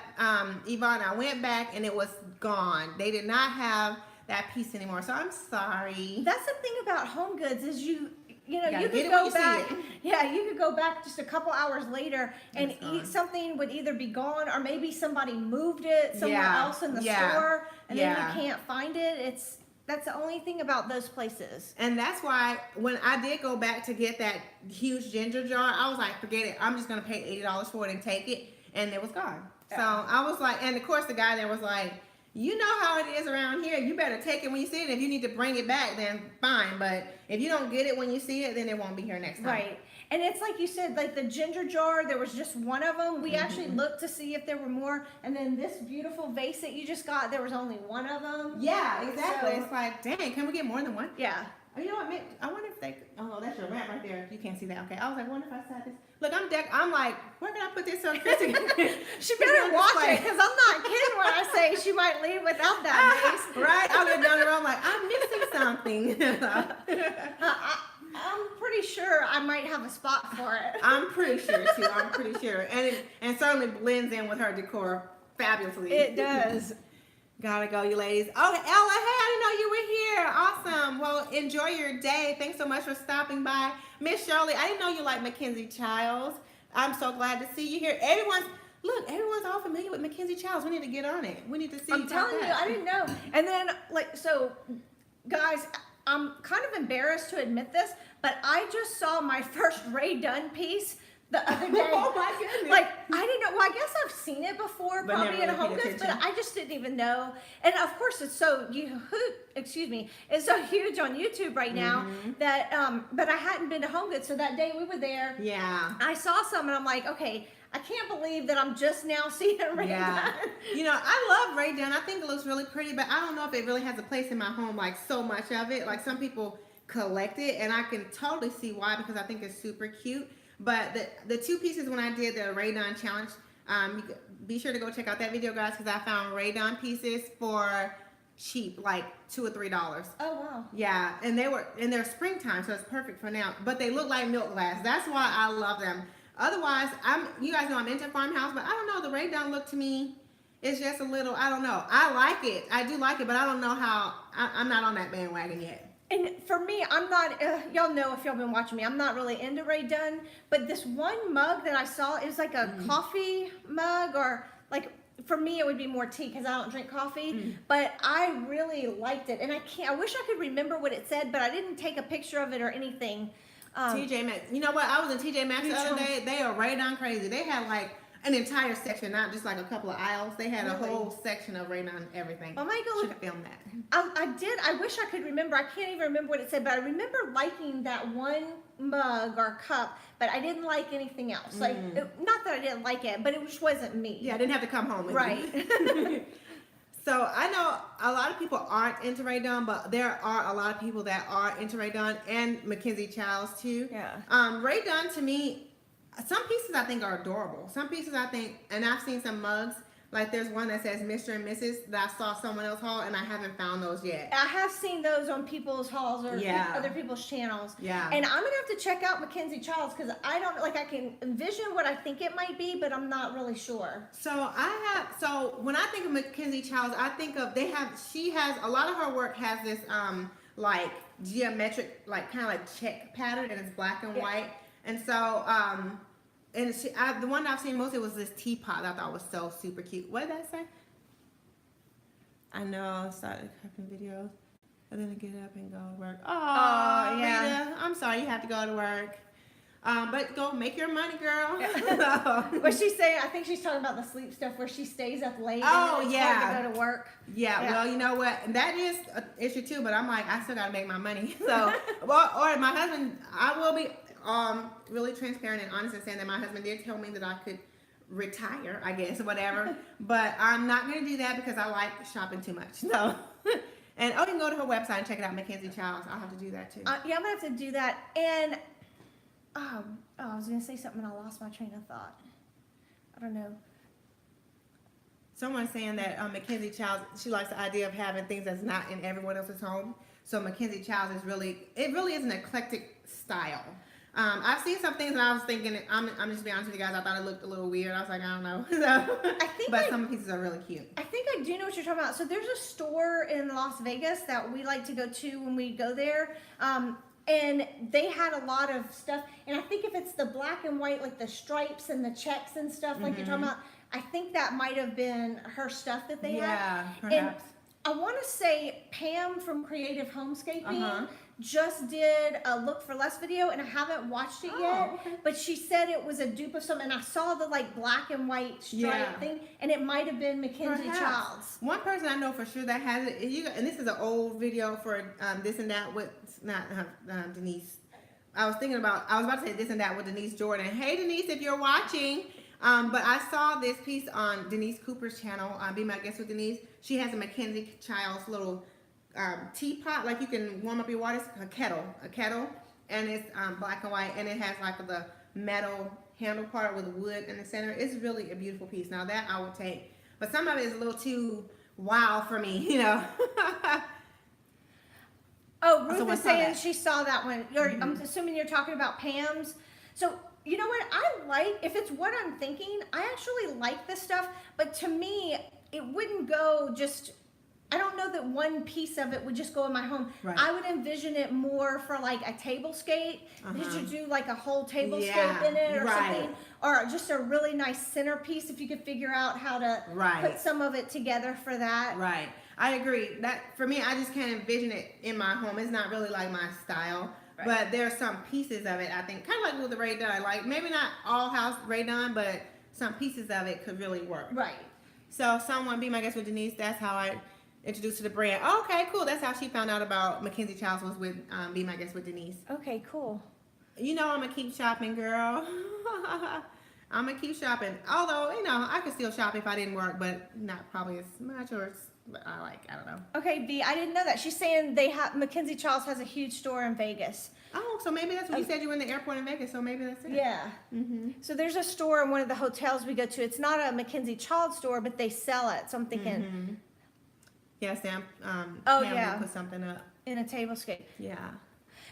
Yvonne, I went back and it was gone. They did not have that piece anymore, so I'm sorry. That's the thing about Home Goods is you could get it when go you see back. it. Yeah, you could go back just a couple hours later and It's gone. something would either be gone or maybe somebody moved it somewhere else in the store and then you can't find it. That's the only thing about those places. And that's why when I did go back to get that huge ginger jar, I was like, forget it. I'm just gonna pay $80 for it and take it, and it was gone. Yeah. So I was like, and of course the guy there was like, you know how it is around here. You better take it when you see it. If you need to bring it back, then fine. But if you don't get it when you see it, then it won't be here next time. Right. And it's like you said, like the ginger jar, there was just one of them. We actually looked to see if there were more. And then this beautiful vase that you just got, there was only one of them. Yeah, exactly. So- It's like, dang, can we get more than one? Yeah. Oh, you know what? I wonder if they. Oh, that's your rat right there. You can't see that. Okay. I was like, wonder if I saw this. Look, I'm like, where can I put this on Kristi? She better watch it because I'm not kidding when I say she might leave without that vase. Right? I'll get down the road. I'm like, I'm missing something. I'm pretty sure I might have a spot for it. I'm pretty sure too. I'm pretty sure, and certainly blends in with her decor fabulously. It does. Gotta go, you ladies. Oh, Ella, hey, I didn't know you were here. Awesome. Well, enjoy your day. Thanks so much for stopping by. Miss Shirley, I didn't know you like Mackenzie Childs. I'm so glad to see you here. Everyone's all familiar with Mackenzie Childs. We need to get on it. We need to see. I'm telling you, I didn't know. And then, guys, I'm kind of embarrassed to admit this, but I just saw my first Ray Dunn piece the other day. Oh my goodness. Like, I didn't know. Well, I guess I've seen it before, But probably never in a really Home paid Goods, but attention. I just didn't even know. And of course, it's so it's so huge on YouTube right now that but I hadn't been to Home Goods, so that day we were there. Yeah. I saw some, and I'm like, okay, I can't believe that I'm just now seeing Ray Yeah. Dunn. You know, I love Ray Dunn. I think it looks really pretty, but I don't know if it really has a place in my home, like so much of it. Like some people collect it, and I can totally see why, because I think it's super cute. But the two pieces when I did the Ray Dunn challenge, you could be sure to go check out that video, guys, because I found Ray Dunn pieces for cheap, like $2 or $3. Oh wow. Yeah, and they're springtime, so it's perfect for now. But they look like milk glass. That's why I love them. Otherwise, you guys know I'm into farmhouse, but I don't know, the Ray Dunn look to me is just a little, I don't know. I like it. I do like it, but I don't know how, I'm not on that bandwagon yet. And for me, I'm not, y'all know if y'all been watching me, I'm not really into Ray Dunn, but this one mug that I saw, it was like a coffee mug, or like, for me it would be more tea because I don't drink coffee, but I really liked it. And I wish I could remember what it said, but I didn't take a picture of it or anything. TJ Maxx. You know what? I was in TJ Maxx the other day. They are Ray Dunn crazy. They had like an entire section, not just like a couple of aisles. They had a whole section of Ray Dunn everything. I might go Should look. have filmed that. I did. I wish I could remember. I can't even remember what it said, but I remember liking that one mug or cup, but I didn't like anything else. Like, not that I didn't like it, but it just wasn't me. Yeah, I didn't have to come home with Right. me. So I know a lot of people aren't into Ray Dunn, but there are a lot of people that are into Ray Dunn and Mackenzie Childs too. Yeah. Ray Dunn to me, some pieces I think are adorable. Some pieces I think, and I've seen some mugs, Like there's one that says Mr. and Mrs. that I saw someone else haul, and I haven't found those yet. I have seen those on people's hauls or Yeah. other people's channels. Yeah. And I'm gonna have to check out Mackenzie Childs because I don't like I can envision what I think it might be, but I'm not really sure. So when I think of Mackenzie Childs, I think of she has a lot of her work has this like geometric, like kind of like check pattern, and it's black and white. And so and the one that I've seen mostly was this teapot that I thought was so super cute. What did that say? I know, I started cooking videos. And then I get up and go to work. Oh, yeah. Rita, I'm sorry you have to go to work. But go make your money, girl. But she's saying, I think she's talking about the sleep stuff where she stays up late oh, and yeah. hard to go to work. Yeah, well, you know what? That is an issue too, but I'm like, I still got to make my money. So, or my husband, I will be really transparent and honest in saying that my husband did tell me that I could retire, I guess, or whatever. But I'm not going to do that because I like shopping too much. So, and you can go to her website and check it out, Mackenzie Childs. I'll have to do that too. Yeah, I'm going to have to do that. And, I was going to say something and I lost my train of thought. I don't know. Someone's saying that Mackenzie Childs, she likes the idea of having things that's not in everyone else's home. So Mackenzie Childs is really is an eclectic style. I've seen some things and I was thinking, I'm just being honest with you guys, I thought it looked a little weird. I was like, I don't know. But some pieces are really cute. I think I do know what you're talking about. So there's a store in Las Vegas that we like to go to when we go there. And they had a lot of stuff. And I think if it's the black and white, like the stripes and the checks and stuff like you're talking about, I think that might have been her stuff that they had. Yeah, perhaps. And I want to say Pam from Creative Homescaping just did a Look for Less video, and I haven't watched it yet. Okay. But she said it was a dupe of something, and I saw the like black and white stripe thing, and it might have been Mackenzie Childs. One person I know for sure that has it, and this is an old video for This and That with Denise. I was about to say This and That with Denise Jordan. Hey Denise, if you're watching. But I saw this piece on Denise Cooper's channel, Be My Guest with Denise. She has a Mackenzie Childs little teapot, like you can warm up your water, a kettle, and it's black and white, and it has like the metal handle part with wood in the center. It's really a beautiful piece. Now that I would take, but some of it is a little too wow for me, you know. Oh, Ruth is saying she saw that one. I'm assuming you're talking about Pam's. So, you know what? If it's what I'm thinking, I actually like this stuff, but to me, it wouldn't go just, I don't know that one piece of it would just go in my home. Right. I would envision it more for like a tablescape. You should do like a whole tablescape in it or something. Or just a really nice centerpiece if you could figure out how to put some of it together for that. Right. I agree. That for me, I just can't envision it in my home. It's not really like my style. Right. But there are some pieces of it, I think, kind of like with the Ray Dunn. Like maybe not all house Ray Dunn, but some pieces of it could really work. Right. So someone Be My Guest with Denise, that's how I introduced to the brand. Okay, cool. That's how she found out about Mackenzie Childs was with Be My Guest with Denise. Okay, cool. You know I'm going to keep shopping, girl. I'm going to keep shopping. Although, you know, I could still shop if I didn't work, but not probably as much or I don't know. Okay, B, I didn't know that. She's saying Mackenzie Childs has a huge store in Vegas. Oh, so maybe that's what you said you were in the airport in Vegas, so maybe that's it. Yeah. So there's a store in one of the hotels we go to. It's not a Mackenzie Childs store, but they sell it. So I'm thinking. Yeah, Sam. Pam put something up in a tablescape. Yeah.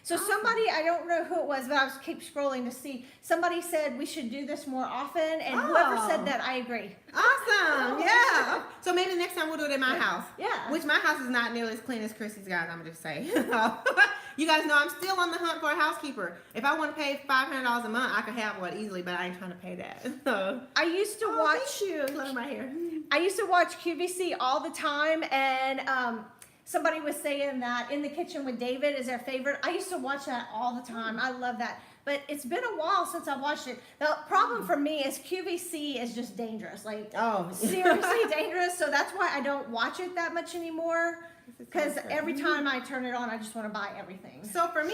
So somebody, I don't know who it was, but I was keep scrolling to see. Somebody said we should do this more often, and whoever said that, I agree. Awesome. Yeah. So maybe next time we'll do it in my house. Yeah. Which my house is not nearly as clean as Kristi's, guys. I'm just saying. You guys know I'm still on the hunt for a housekeeper. If I want to pay $500 a month, I could have one easily, but I ain't trying to pay that. I used to watch. Thank you. Love my hair. I used to watch QVC all the time, and somebody was saying that In the Kitchen with David is their favorite. I used to watch that all the time. I love that. But it's been a while since I watched it. The problem for me is QVC is just dangerous. Like, seriously dangerous. So that's why I don't watch it that much anymore. Because every time I turn it on, I just want to buy everything. So for me,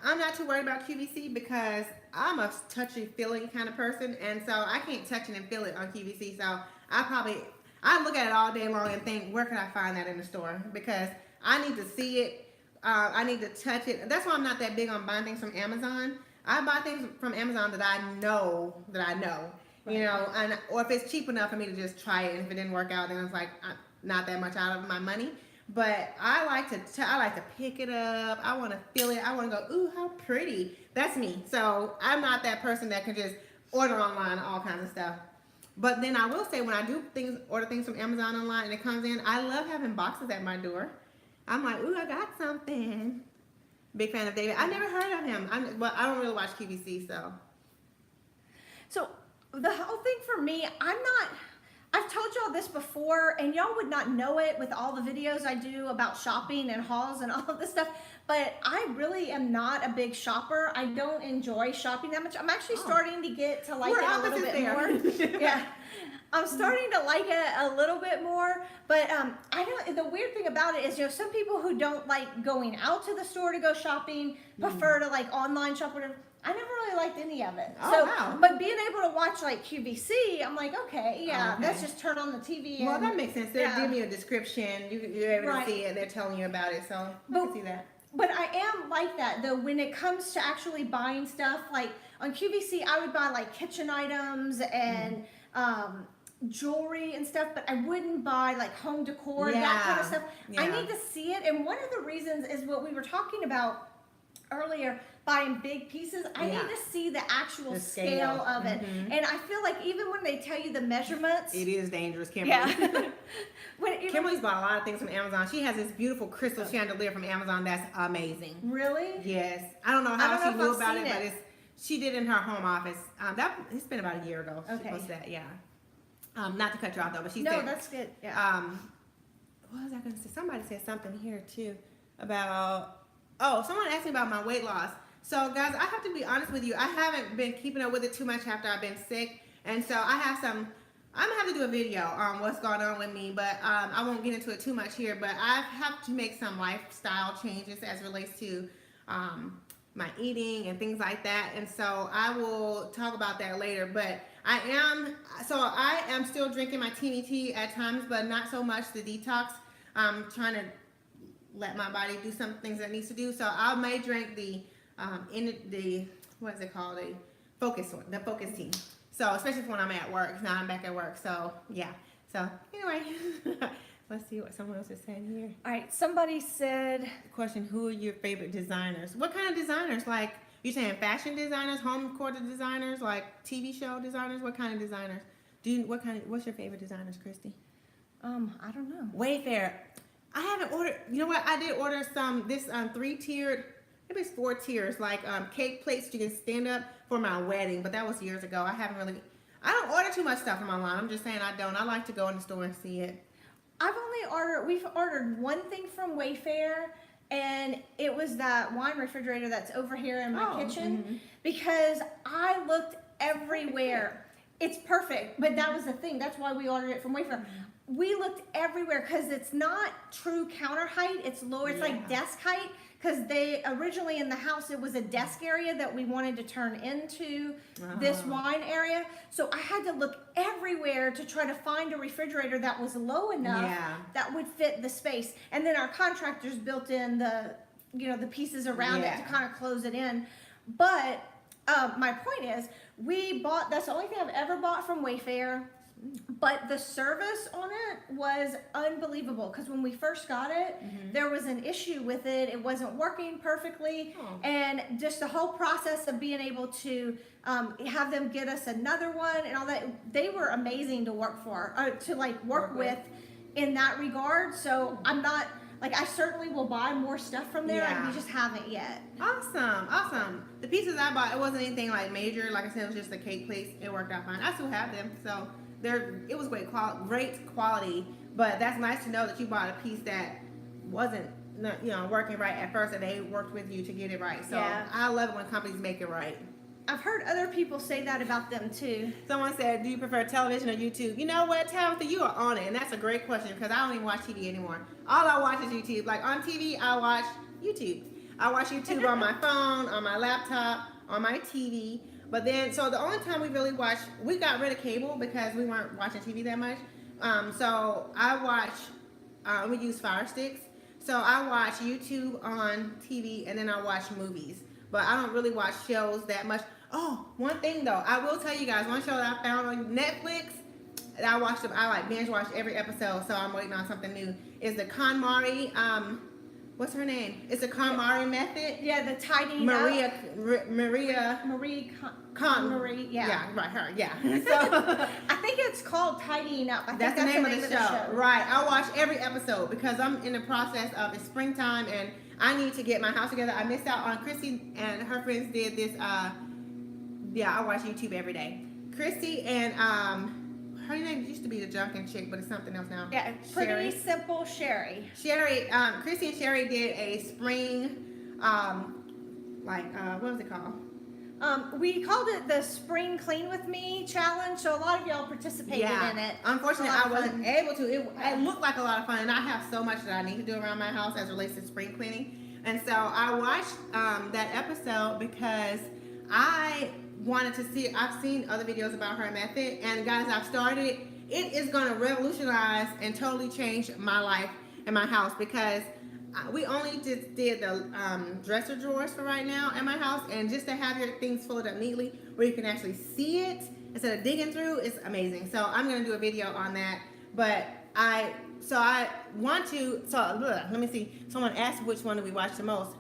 I'm not too worried about QVC because I'm a touchy-feely kind of person. And so I can't touch it and feel it on QVC. So I look at it all day long and think, where can I find that in the store? Because I need to see it. I need to touch it. That's why I'm not that big on buying things from Amazon. I buy things from Amazon that I know. you know, and or if it's cheap enough for me to just try it, and if it didn't work out, then it's like not that much out of my money. But I like to pick it up. I want to feel it. I want to go, ooh, how pretty. That's me. So I'm not that person that can just order online all kinds of stuff. But then I will say, when I do order things from Amazon online and it comes in, I love having boxes at my door. I'm like, ooh, I got something. Big fan of David. I never heard of him. But I don't really watch QVC, so. So the whole thing for me, I've told y'all this before, and y'all would not know it with all the videos I do about shopping and hauls and all of this stuff, but I really am not a big shopper. I don't enjoy shopping that much. I'm actually starting to get to like it a little bit more. Yeah. I'm starting to like it a little bit more, but the weird thing about it is, you know, some people who don't like going out to the store to go shopping prefer to like online shop, whatever. I never really liked any of it. Wow. But being able to watch like QVC, I'm like, okay, let's just turn on the TV. Well, that makes sense. They're giving you a description. You're able to see it. They're telling you about it. So I can see that. But I am like that though when it comes to actually buying stuff. Like on QVC, I would buy like kitchen items and jewelry and stuff, but I wouldn't buy like home decor, that kind of stuff. I need to see it. And one of the reasons is what we were talking about earlier, buying big pieces. I need to see the actual scale of it. And I feel like even when they tell you the measurements, it is dangerous, Kimberly. Yeah. Kimberly's bought a lot of things from Amazon. She has this beautiful crystal chandelier from Amazon that's amazing. Really? Yes. I don't know how she knew about it, but she did in her home office. It's been about a year ago. She posted that, not to cut you off though, but she said. No, that's good. Yeah. What was I going to say? Somebody said something here too about. Someone asked me about my weight loss. So guys, I have to be honest with you. I haven't been keeping up with it too much after I've been sick. And so I'm going to have to do a video on what's going on with me, but I won't get into it too much here. But I have to make some lifestyle changes as relates to my eating and things like that. And so I will talk about that later. But I am still drinking my teeny tea at times, but not so much the detox. I'm trying to let my body do some things that it needs to do. So I may drink the what is it called? The focus tea. So especially when I'm at work. Now I'm back at work. So yeah. So anyway, let's see what someone else is saying here. All right. Somebody said, question: who are your favorite designers? What kind of designers? Like you're saying fashion designers, home decor designers, like TV show designers? What kind of designers? What's your favorite designers, Kristi? I don't know. Wayfair. I haven't ordered. You know what? I did order this 3-tiered, maybe it's 4 tiers, like cake plates you can stand up for my wedding. But that was years ago. I don't order too much stuff from online. I'm just saying I don't. I like to go in the store and see it. We've ordered one thing from Wayfair, and it was that wine refrigerator that's over here in my kitchen, because I looked everywhere. It's perfect, but that was the thing. That's why we ordered it from Wayfair. We looked everywhere because it's not true counter height. It's lower. It's like desk height, because they originally in the house, it was a desk area that we wanted to turn into this wine area. So I had to look everywhere to try to find a refrigerator that was low enough that would fit the space. And then our contractors built in the pieces around it to kind of close it in. But my point is, that's the only thing I've ever bought from Wayfair. But the service on it was unbelievable, because when we first got it, there was an issue with it. It wasn't working perfectly. And just the whole process of being able to have them get us another one and all that, they were amazing to work with in that regard. So I'm not, I certainly will buy more stuff from there. We just haven't yet. Awesome. The pieces I bought, it wasn't anything like major. Like I said, it was just the cake plates. It worked out fine. I still have them, so it was great quality. But that's nice to know that you bought a piece that wasn't working right at first, and they worked with you to get it right. So I love it when companies make it right. I've heard other people say that about them too. Someone said, do you prefer television or YouTube? You know what, Tabitha, you are on it, and that's a great question, because I don't even watch TV anymore. All I watch is YouTube. Like on TV, I watch YouTube. I watch YouTube on my phone, on my laptop, on my TV. But then, so the only time we really we got rid of cable because we weren't watching TV that much. So I watch, we use Fire Sticks. So I watch YouTube on TV, and then I watch movies. But I don't really watch shows that much. Oh, one thing though, I will tell you guys, one show that I found on Netflix that I watched, I like binge watched every episode, so I'm waiting on something new, is the KonMari, what's her name? It's the KonMari method. Yeah, the tidying Maria, up. Marie Con. Marie, yeah. Yeah, right, her, yeah. So I think it's called Tidying Up. I think that's the name of the show. Right. I watch every episode because I'm in the process of, it's springtime and I need to get my house together. I missed out on Kristi and her friends did this, yeah, I watch YouTube every day. Kristi and, her name used to be the Junkin chick, but it's something else now. Yeah, Pretty Simple Sherry. Kristi and Sherry did a spring, what was it called? We called it the Spring Clean With Me challenge, so a lot of y'all participated in it. Unfortunately, I wasn't able to. It looked like a lot of fun, and I have so much that I need to do around my house as it relates to spring cleaning. And so I watched that episode because I wanted to see. I've seen other videos about her method, and guys, I've started. It is going to revolutionize and totally change my life and my house because we only just did the dresser drawers for right now in my house, and just to have your things folded up neatly where you can actually see it instead of digging through is amazing. So I'm going to do a video on that, but I want to, let me see. Someone asked which one do we watch the most.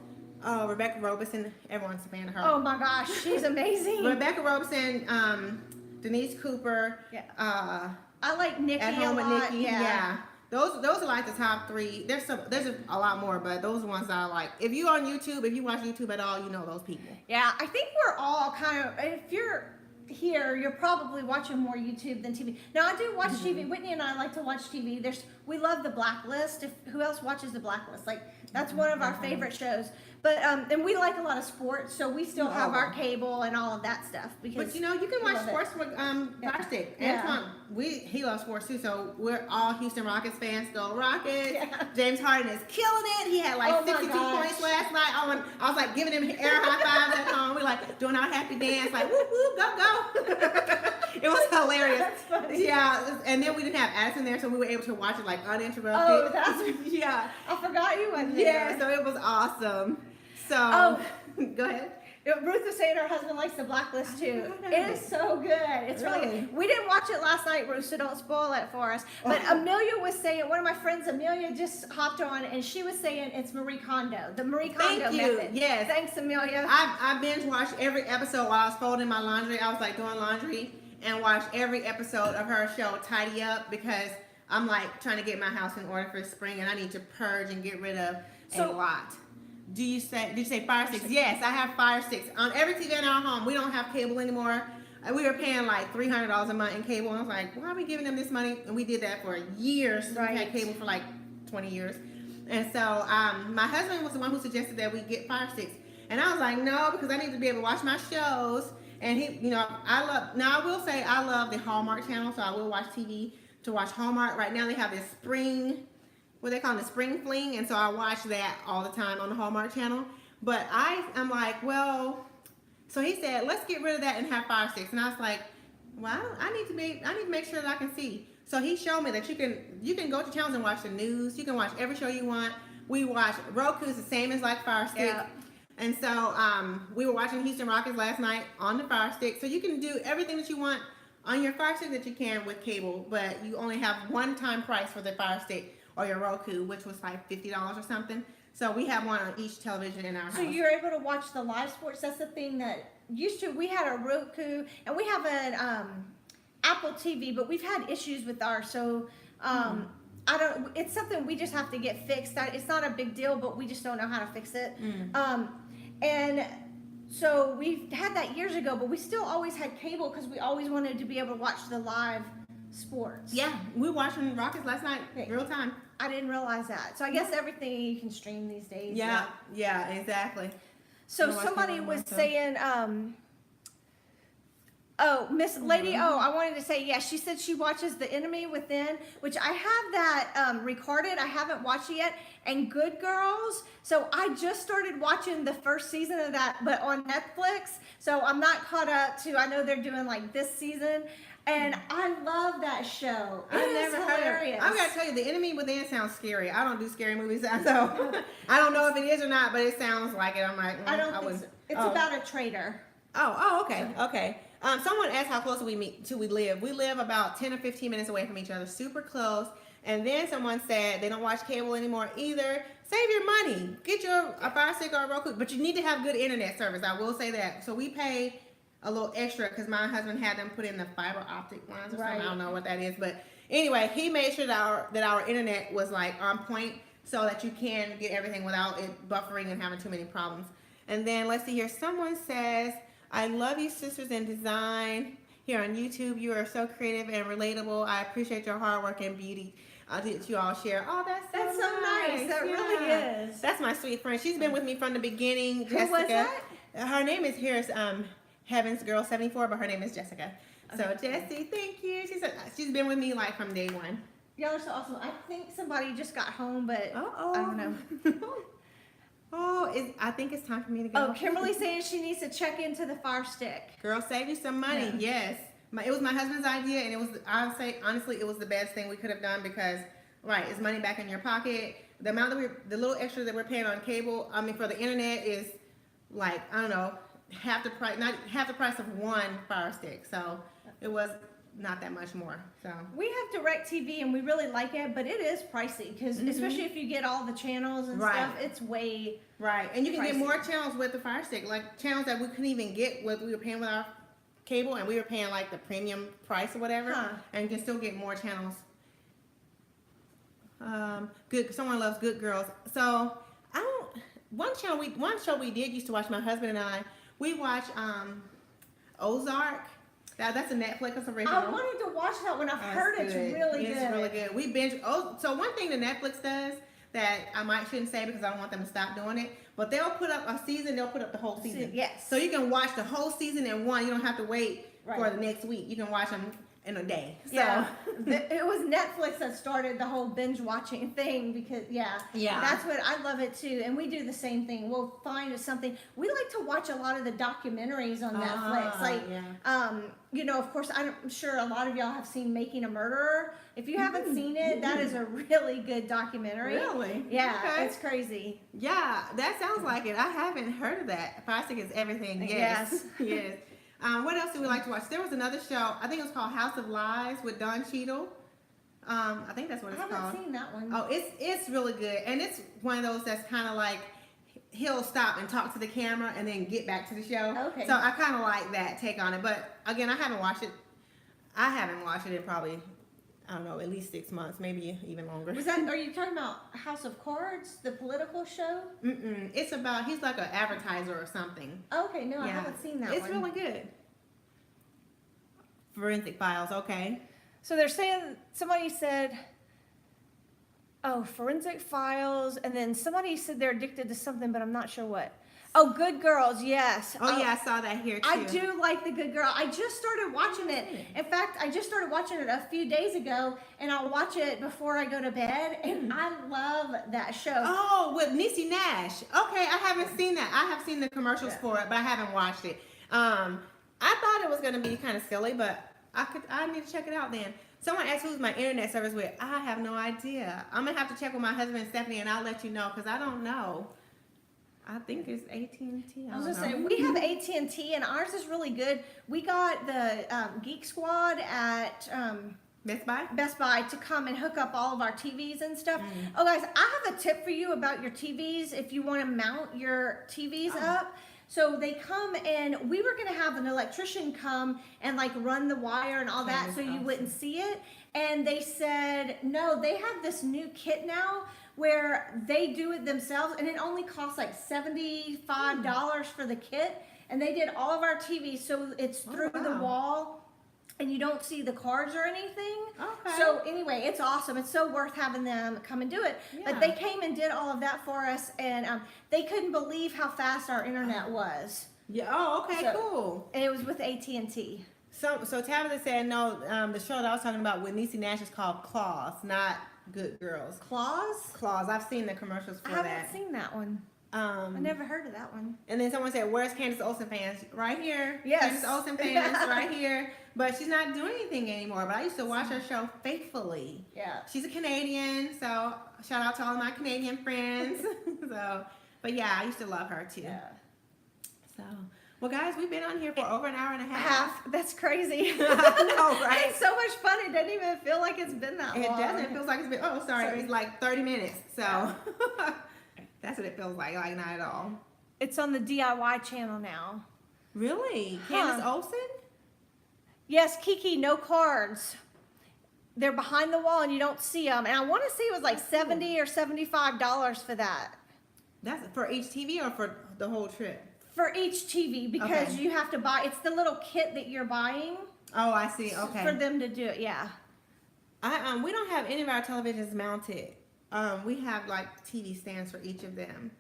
Oh, Rebecca Robeson. Everyone's a fan of her. Oh my gosh, she's amazing. Rebecca Robeson, Denise Cooper. Yeah. I like Nikki At Home a with lot. Nikki. Yeah. Those are like the top 3. There's a lot more, but those are the ones that I like. If you on YouTube, if you watch YouTube at all, you know those people. Yeah, I think we're all kind of, if you're here, you're probably watching more YouTube than TV. Now, I do watch TV. Whitney and I like to watch TV. We love The Blacklist. Who else watches The Blacklist? Like, that's one of our favorite shows. But and we like a lot of sports, so we still have our cable and all of that stuff. Because but you know, you can watch sports with Plastic. Antoine, he loves sports too, so we're all Houston Rockets fans. Go Rockets! Yeah. James Harden is killing it. He had like 52 points last night. I was like giving him air high fives at home. We like doing our happy dance, like whoop whoop, go go. It was hilarious. That's funny. Yeah, and then we didn't have Addison there, so we were able to watch it like uninterrupted. Oh, that's yeah. I forgot you went there. Yeah, so it was awesome. So go ahead. Ruth was saying her husband likes The Blacklist too. It is so good. It's really good. We didn't watch it last night, Ruth, so don't spoil it for us. But Amelia was saying, one of my friends, Amelia, just hopped on, and she was saying it's Marie Kondo, the Marie Kondo method. Yes. Thanks, Amelia. I binge watched every episode while I was folding my laundry. I was like doing laundry and watched every episode of her show Tidy Up because I'm like trying to get my house in order for spring and I need to purge and get rid of a lot. Did you say Fire Sticks? Yes, I have Fire Sticks. On every TV in our home, we don't have cable anymore. We were paying like $300 a month in cable. And I was like, why are we giving them this money? And we did that for years. Right. We had cable for like 20 years. And so my husband was the one who suggested that we get Fire Sticks. And I was like, no, because I need to be able to watch my shows. And he, you know, I will say I love the Hallmark channel, so I will watch TV to watch Hallmark. Right now they have this what they call it, the spring fling, and so I watch that all the time on the Hallmark channel. But I'm like, well, so he said, let's get rid of that and have Fire Sticks. And I was like, well, I need to make sure that I can see. So he showed me that you can go to channels and watch the news. You can watch every show you want. We watch Roku's the same as like Fire Stick. Yeah. And so we were watching Houston Rockets last night on the Fire Stick. So you can do everything that you want on your Fire Stick that you can with cable, but you only have one-time price for the Fire Stick or your Roku, which was like $50 or something. So we have one on each television in our house. So you're able to watch the live sports. That's the thing that we had a Roku and we have an Apple TV, but we've had issues with ours. So it's something we just have to get fixed. It's not a big deal, but we just don't know how to fix it. And so we had that years ago, but we still always had cable because we always wanted to be able to watch the live sports. Yeah, we were watching Rockets last night, real time. I didn't realize that. So I guess everything you can stream these days. Yeah, exactly. So somebody was saying, Miss Lady I wanted to say, she said she watches The Enemy Within, which I have that recorded. I haven't watched it yet. And Good Girls. So I just started watching the first season of that, but on Netflix. So I'm not caught up to, I know they're doing like this season. And I love that show. I've never heard of it. I'm gonna tell you, The Enemy Within sounds scary. I don't do scary movies, so I don't know if it is or not, but it sounds like it. I'm like, I don't think so. It's about a traitor. Okay. Someone asked how close we live. We live about 10 or 15 minutes away from each other, super close. And then someone said they don't watch cable anymore either. Save your money. Get a Fire Stick or a Roku, but you need to have good internet service. I will say that. So we pay a little extra because my husband had them put in the fiber optic lines or something. I don't know what that is, but anyway, he made sure that our internet was like on point so that you can get everything without it buffering and having too many problems. And then let's see here. Someone says, I love you sisters in design here on YouTube. You are so creative and relatable. I appreciate your hard work and beauty that you all share. Oh, that's so nice. That really is. That's my sweet friend. She's been with me from the beginning. Jessica. Who was that? Her name is here's Heaven's Girl 74, but her name is Jessica. Okay. So Jessie, thank you. She's been with me like from day one. Y'all are so awesome. I think somebody just got home, but I don't know. I think it's time for me to go. Oh, Kimberly's saying she needs to check into the Fire Stick. Girl, save you some money. Yeah. Yes. It was my husband's idea, and I would say, honestly, it was the best thing we could have done because, right, it's money back in your pocket. The amount the little extra that we're paying on cable, for the internet is like, I don't know, not half the price of one Fire Stick. So it was not that much more. So we have DirecTV and we really like it, but it is pricey because especially if you get all the channels and stuff, it's way and you can pricey. get more channels with the Fire Stick, like channels that we couldn't even get what we were paying with our cable, and we were paying like the premium price or whatever, and you can still get more channels. Good. Someone loves Good Girls. So one show we did used to watch, my husband and I. We watch Ozark. That's a Netflix original. I wanted to watch that one. I've heard it's really good. It's really good. We binge. So one thing that Netflix does that I shouldn't say because I don't want them to stop doing it, but they'll put up a season. They'll put up the whole season. Yes. So you can watch the whole season in one. You don't have to wait for the next week. You can watch them in a day. So. Yeah. It was Netflix that started the whole binge watching thing because that's what I love it too. And we do the same thing. We'll find something. We like to watch a lot of the documentaries on Netflix. Of course, I'm sure a lot of y'all have seen Making a Murderer. If you haven't seen it, that is a really good documentary. Really? Yeah, it's crazy. Yeah, that sounds like it. I haven't heard of that. Fire Stick is everything. Yes. Yes. What else do we like to watch? There was another show. I think it was called House of Lies with Don Cheadle. I think that's what it's called. I haven't seen that one. Oh, it's really good, and it's one of those that's kind of like he'll stop and talk to the camera and then get back to the show. Okay. So I kind of like that take on it, but again, I haven't watched it. I haven't watched it in probably, I don't know, at least 6 months, maybe even longer. Are you talking about House of Cards, the political show? It's about, he's like an advertiser or something. Okay, no, I haven't seen that one. It's really good. Forensic Files, okay. So they're saying, somebody said, Forensic Files, and then somebody said they're addicted to something, but I'm not sure what. Oh, Good Girls, yes. Oh, yeah, I saw that here, too. I do like The Good Girl. I just started watching it. In fact, I just started watching it a few days ago, and I'll watch it before I go to bed, and I love that show. Oh, with Niecy Nash. Okay, I haven't seen that. I have seen the commercials for it, but I haven't watched it. I thought it was going to be kind of silly, but I need to check it out then. Someone asked who's my internet service with. I have no idea. I'm going to have to check with my husband and Stephanie, and I'll let you know, because I don't know. I think it's AT&T. I was gonna say we have AT&T and ours is really good. We got the Geek Squad at Best Buy to come and hook up all of our TVs and stuff. Oh guys, I have a tip for you about your TVs if you want to mount your TVs up. So they come and we were gonna have an electrician come and like run the wire and all that so you wouldn't see it. And they said no, they have this new kit now where they do it themselves, and it only costs like $75 for the kit, and they did all of our TVs, so it's through the wall, and you don't see the cards or anything. Okay. So anyway, it's awesome. It's so worth having them come and do it. Yeah. But they came and did all of that for us, and they couldn't believe how fast our internet was. Yeah. Oh, okay, cool. And it was with AT&T. So Tabitha said no. The show that I was talking about with Niecy Nash is called Claws, not Good Girls. Claws? I've seen the commercials for that. I haven't seen that one. I never heard of that one. And then someone said, where's Candace Olsen fans? Right here. Yes. Candace Olsen fans right here. But she's not doing anything anymore. But I used to watch her show faithfully. Yeah. She's a Canadian, so shout out to all my Canadian friends. But yeah, I used to love her too. Yeah. So, Well, guys, we've been on here for over an hour and a half. That's crazy. I know, right? It's so much fun. It doesn't even feel like it's been that It long. doesn't. It feels like it's been, Sorry. it's like 30 minutes. So that's what it feels like not at all. It's on the DIY channel now. Really? Huh. Candace Olsen? Yes, Kiki, no cards. They're behind the wall and you don't see them. And I want to say it was like $70 or $75 for that. That's for each TV or for the whole trip? For each TV, because Okay. you have to buy, it's the little kit that you're buying. Oh, I see. Okay. For them to do it, yeah. We don't have any of our televisions mounted. We have like TV stands for each of them.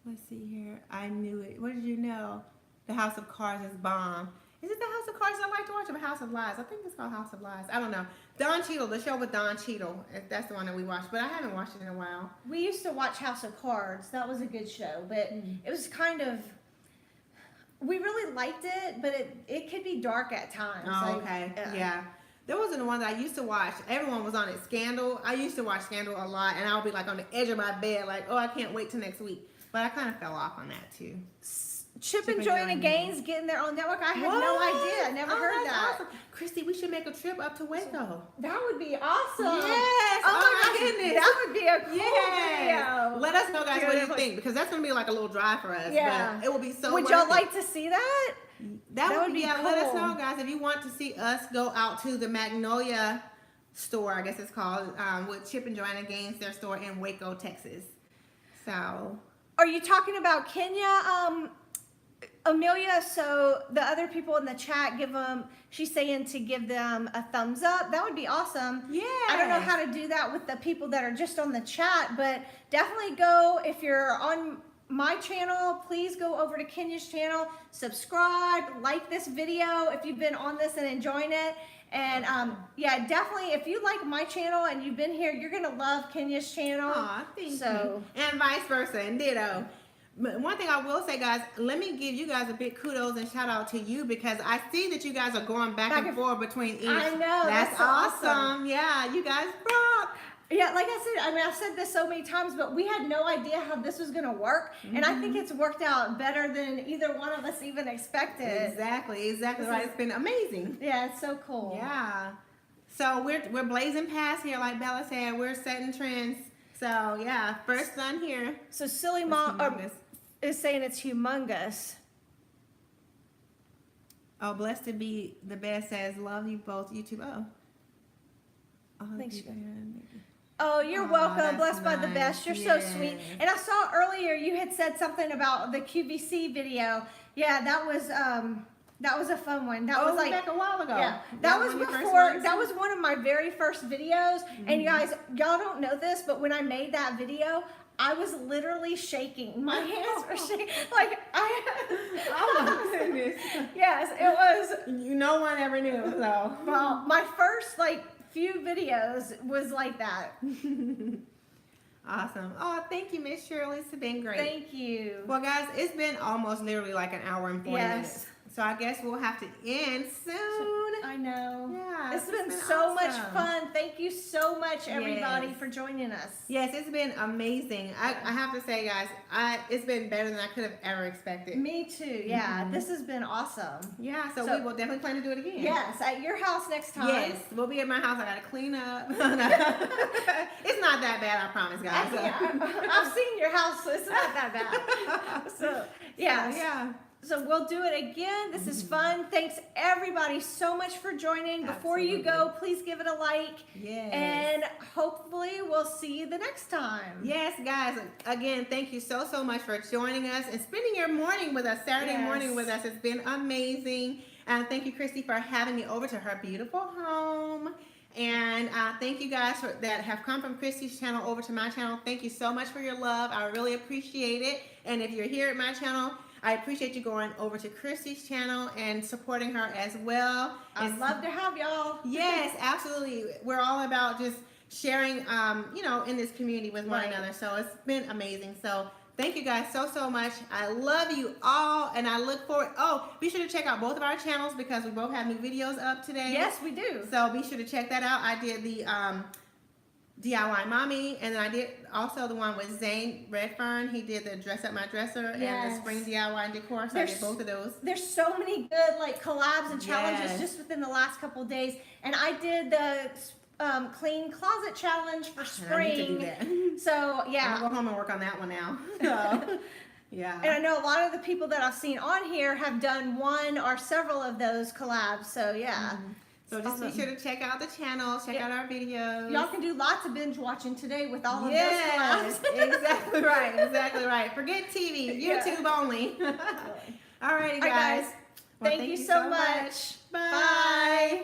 Let's see here. I knew it. What did you know? The House of Cards is bomb. Is it the House of Cards I like to watch or House of Lies? I think it's called House of Lies. I don't know. Don Cheadle, the show with Don Cheadle. If that's the one that we watched, but I haven't watched it in a while. We used to watch House of Cards. That was a good show, but it was kind of, we really liked it, but it could be dark at times. Oh, like, okay. Yeah. There wasn't the one that I used to watch. Everyone was on it. Scandal. I used to watch Scandal a lot, and I would be like on the edge of my bed, like, oh, I can't wait till next week. But I kind of fell off on that too. Chip and Joanna Gaines getting their own network. I had no idea. I never heard that. Awesome. Kristi, we should make a trip up to Waco. That would be awesome. Yes. Oh my gosh, goodness. That would be a cool video. Let us know, guys, what you think, because that's going to be like a little drive for us. Yeah. But it will be so Would worth y'all it. like to see that? That would be cool. Let us know, guys, if you want to see us go out to the Magnolia store, I guess it's called, with Chip and Joanna Gaines, their store in Waco, Texas. So. Are you talking about Kenya, Amelia? So the other people in the chat, she's saying to give them a thumbs up. That would be awesome. Yeah. I don't know how to do that with the people that are just on the chat, but definitely go, if you're on my channel, please go over to Kenya's channel, subscribe, like this video if you've been on this and enjoying it. And yeah, definitely, if you like my channel and you've been here, you're going to love Kenya's channel. Aw, thank you. And vice versa, and ditto. One thing I will say, guys, let me give you guys a big kudos and shout out to you, because I see that you guys are going back and forth between each. I know. That's awesome. Yeah, you guys rock. Yeah, like I said, I mean, I've said this so many times, but we had no idea how this was going to work. And I think it's worked out better than either one of us even expected. Exactly right. It's been amazing. Yeah, it's so cool. Yeah. So we're blazing past here, like Bella said. We're setting trends. So yeah, first done here. So Silly Mom is saying it's humongous. Oh, blessed to be the best says, love you both, YouTube. Thanks, Oh, you're welcome. Blessed by the best. You're so sweet. And I saw earlier you had said something about the QVC video. Yeah, that was a fun one. That was like back a while ago. Yeah, that was before. That was one of my very first videos. And you guys, y'all don't know this, but when I made that video, I was literally shaking. My hands were shaking. Like Oh my goodness. Yes, it was. No one ever knew. So Well, my first few videos was like that. Awesome. Oh, thank you, Miss Shirley. It's been great. Thank you. Well, guys, it's been almost literally like an hour and 40 minutes. So I guess we'll have to end soon. I know. Yeah. It's been so much awesome. fun. Thank you so much, everybody, Yes. for joining us. Yes, it's been amazing. I have to say, guys, it's been better than I could have ever expected. Me too. Yeah, this has been awesome. Yeah, so So- we will definitely plan to do it again. Yes, at your house next time. Yes, we'll be at my house. I gotta clean up. It's not that bad, I promise, guys. I've seen your house, so it's not that bad. So, yeah. Yeah. So we'll do it again. This is fun. Thanks everybody so much for joining. Before you go, please give it a like. Yes. And hopefully we'll see you the next time. Yes, guys. Again, thank you so much for joining us and spending your morning with us, Saturday morning with us. It's been amazing. And thank you, Kristi, for having me over to her beautiful home. And thank you guys that have come from Kristi's channel over to my channel. Thank you so much for your love. I really appreciate it. And if you're here at my channel, I appreciate you going over to Kristi's channel and supporting her as well. I'd love to have y'all. Yes, absolutely. We're all about just sharing, in this community with one another. So it's been amazing. So thank you guys so much. I love you all, and I look forward. Oh, be sure to check out both of our channels because we both have new videos up today. Yes, we do. So be sure to check that out. I did the DIY Mommy, and then I did also the one with Zane Redfern. He did the Dress Up My Dresser and the Yes. Spring DIY and Decor. So I did both of those. There's so many good like collabs and challenges Yes. just within the last couple of days. And I did the clean closet challenge for And spring. I need to do that. So yeah. I'm gonna go home and work on that one now. So, yeah. And I know a lot of the people that I've seen on here have done one or several of those collabs. So yeah. So just be sure to check out the channel, check out our videos. Y'all can do lots of binge watching today with all of Yes, those collabs. exactly right, exactly right. Forget TV, YouTube only. All right, guys. Well, Well, thank you so much. Bye. Bye.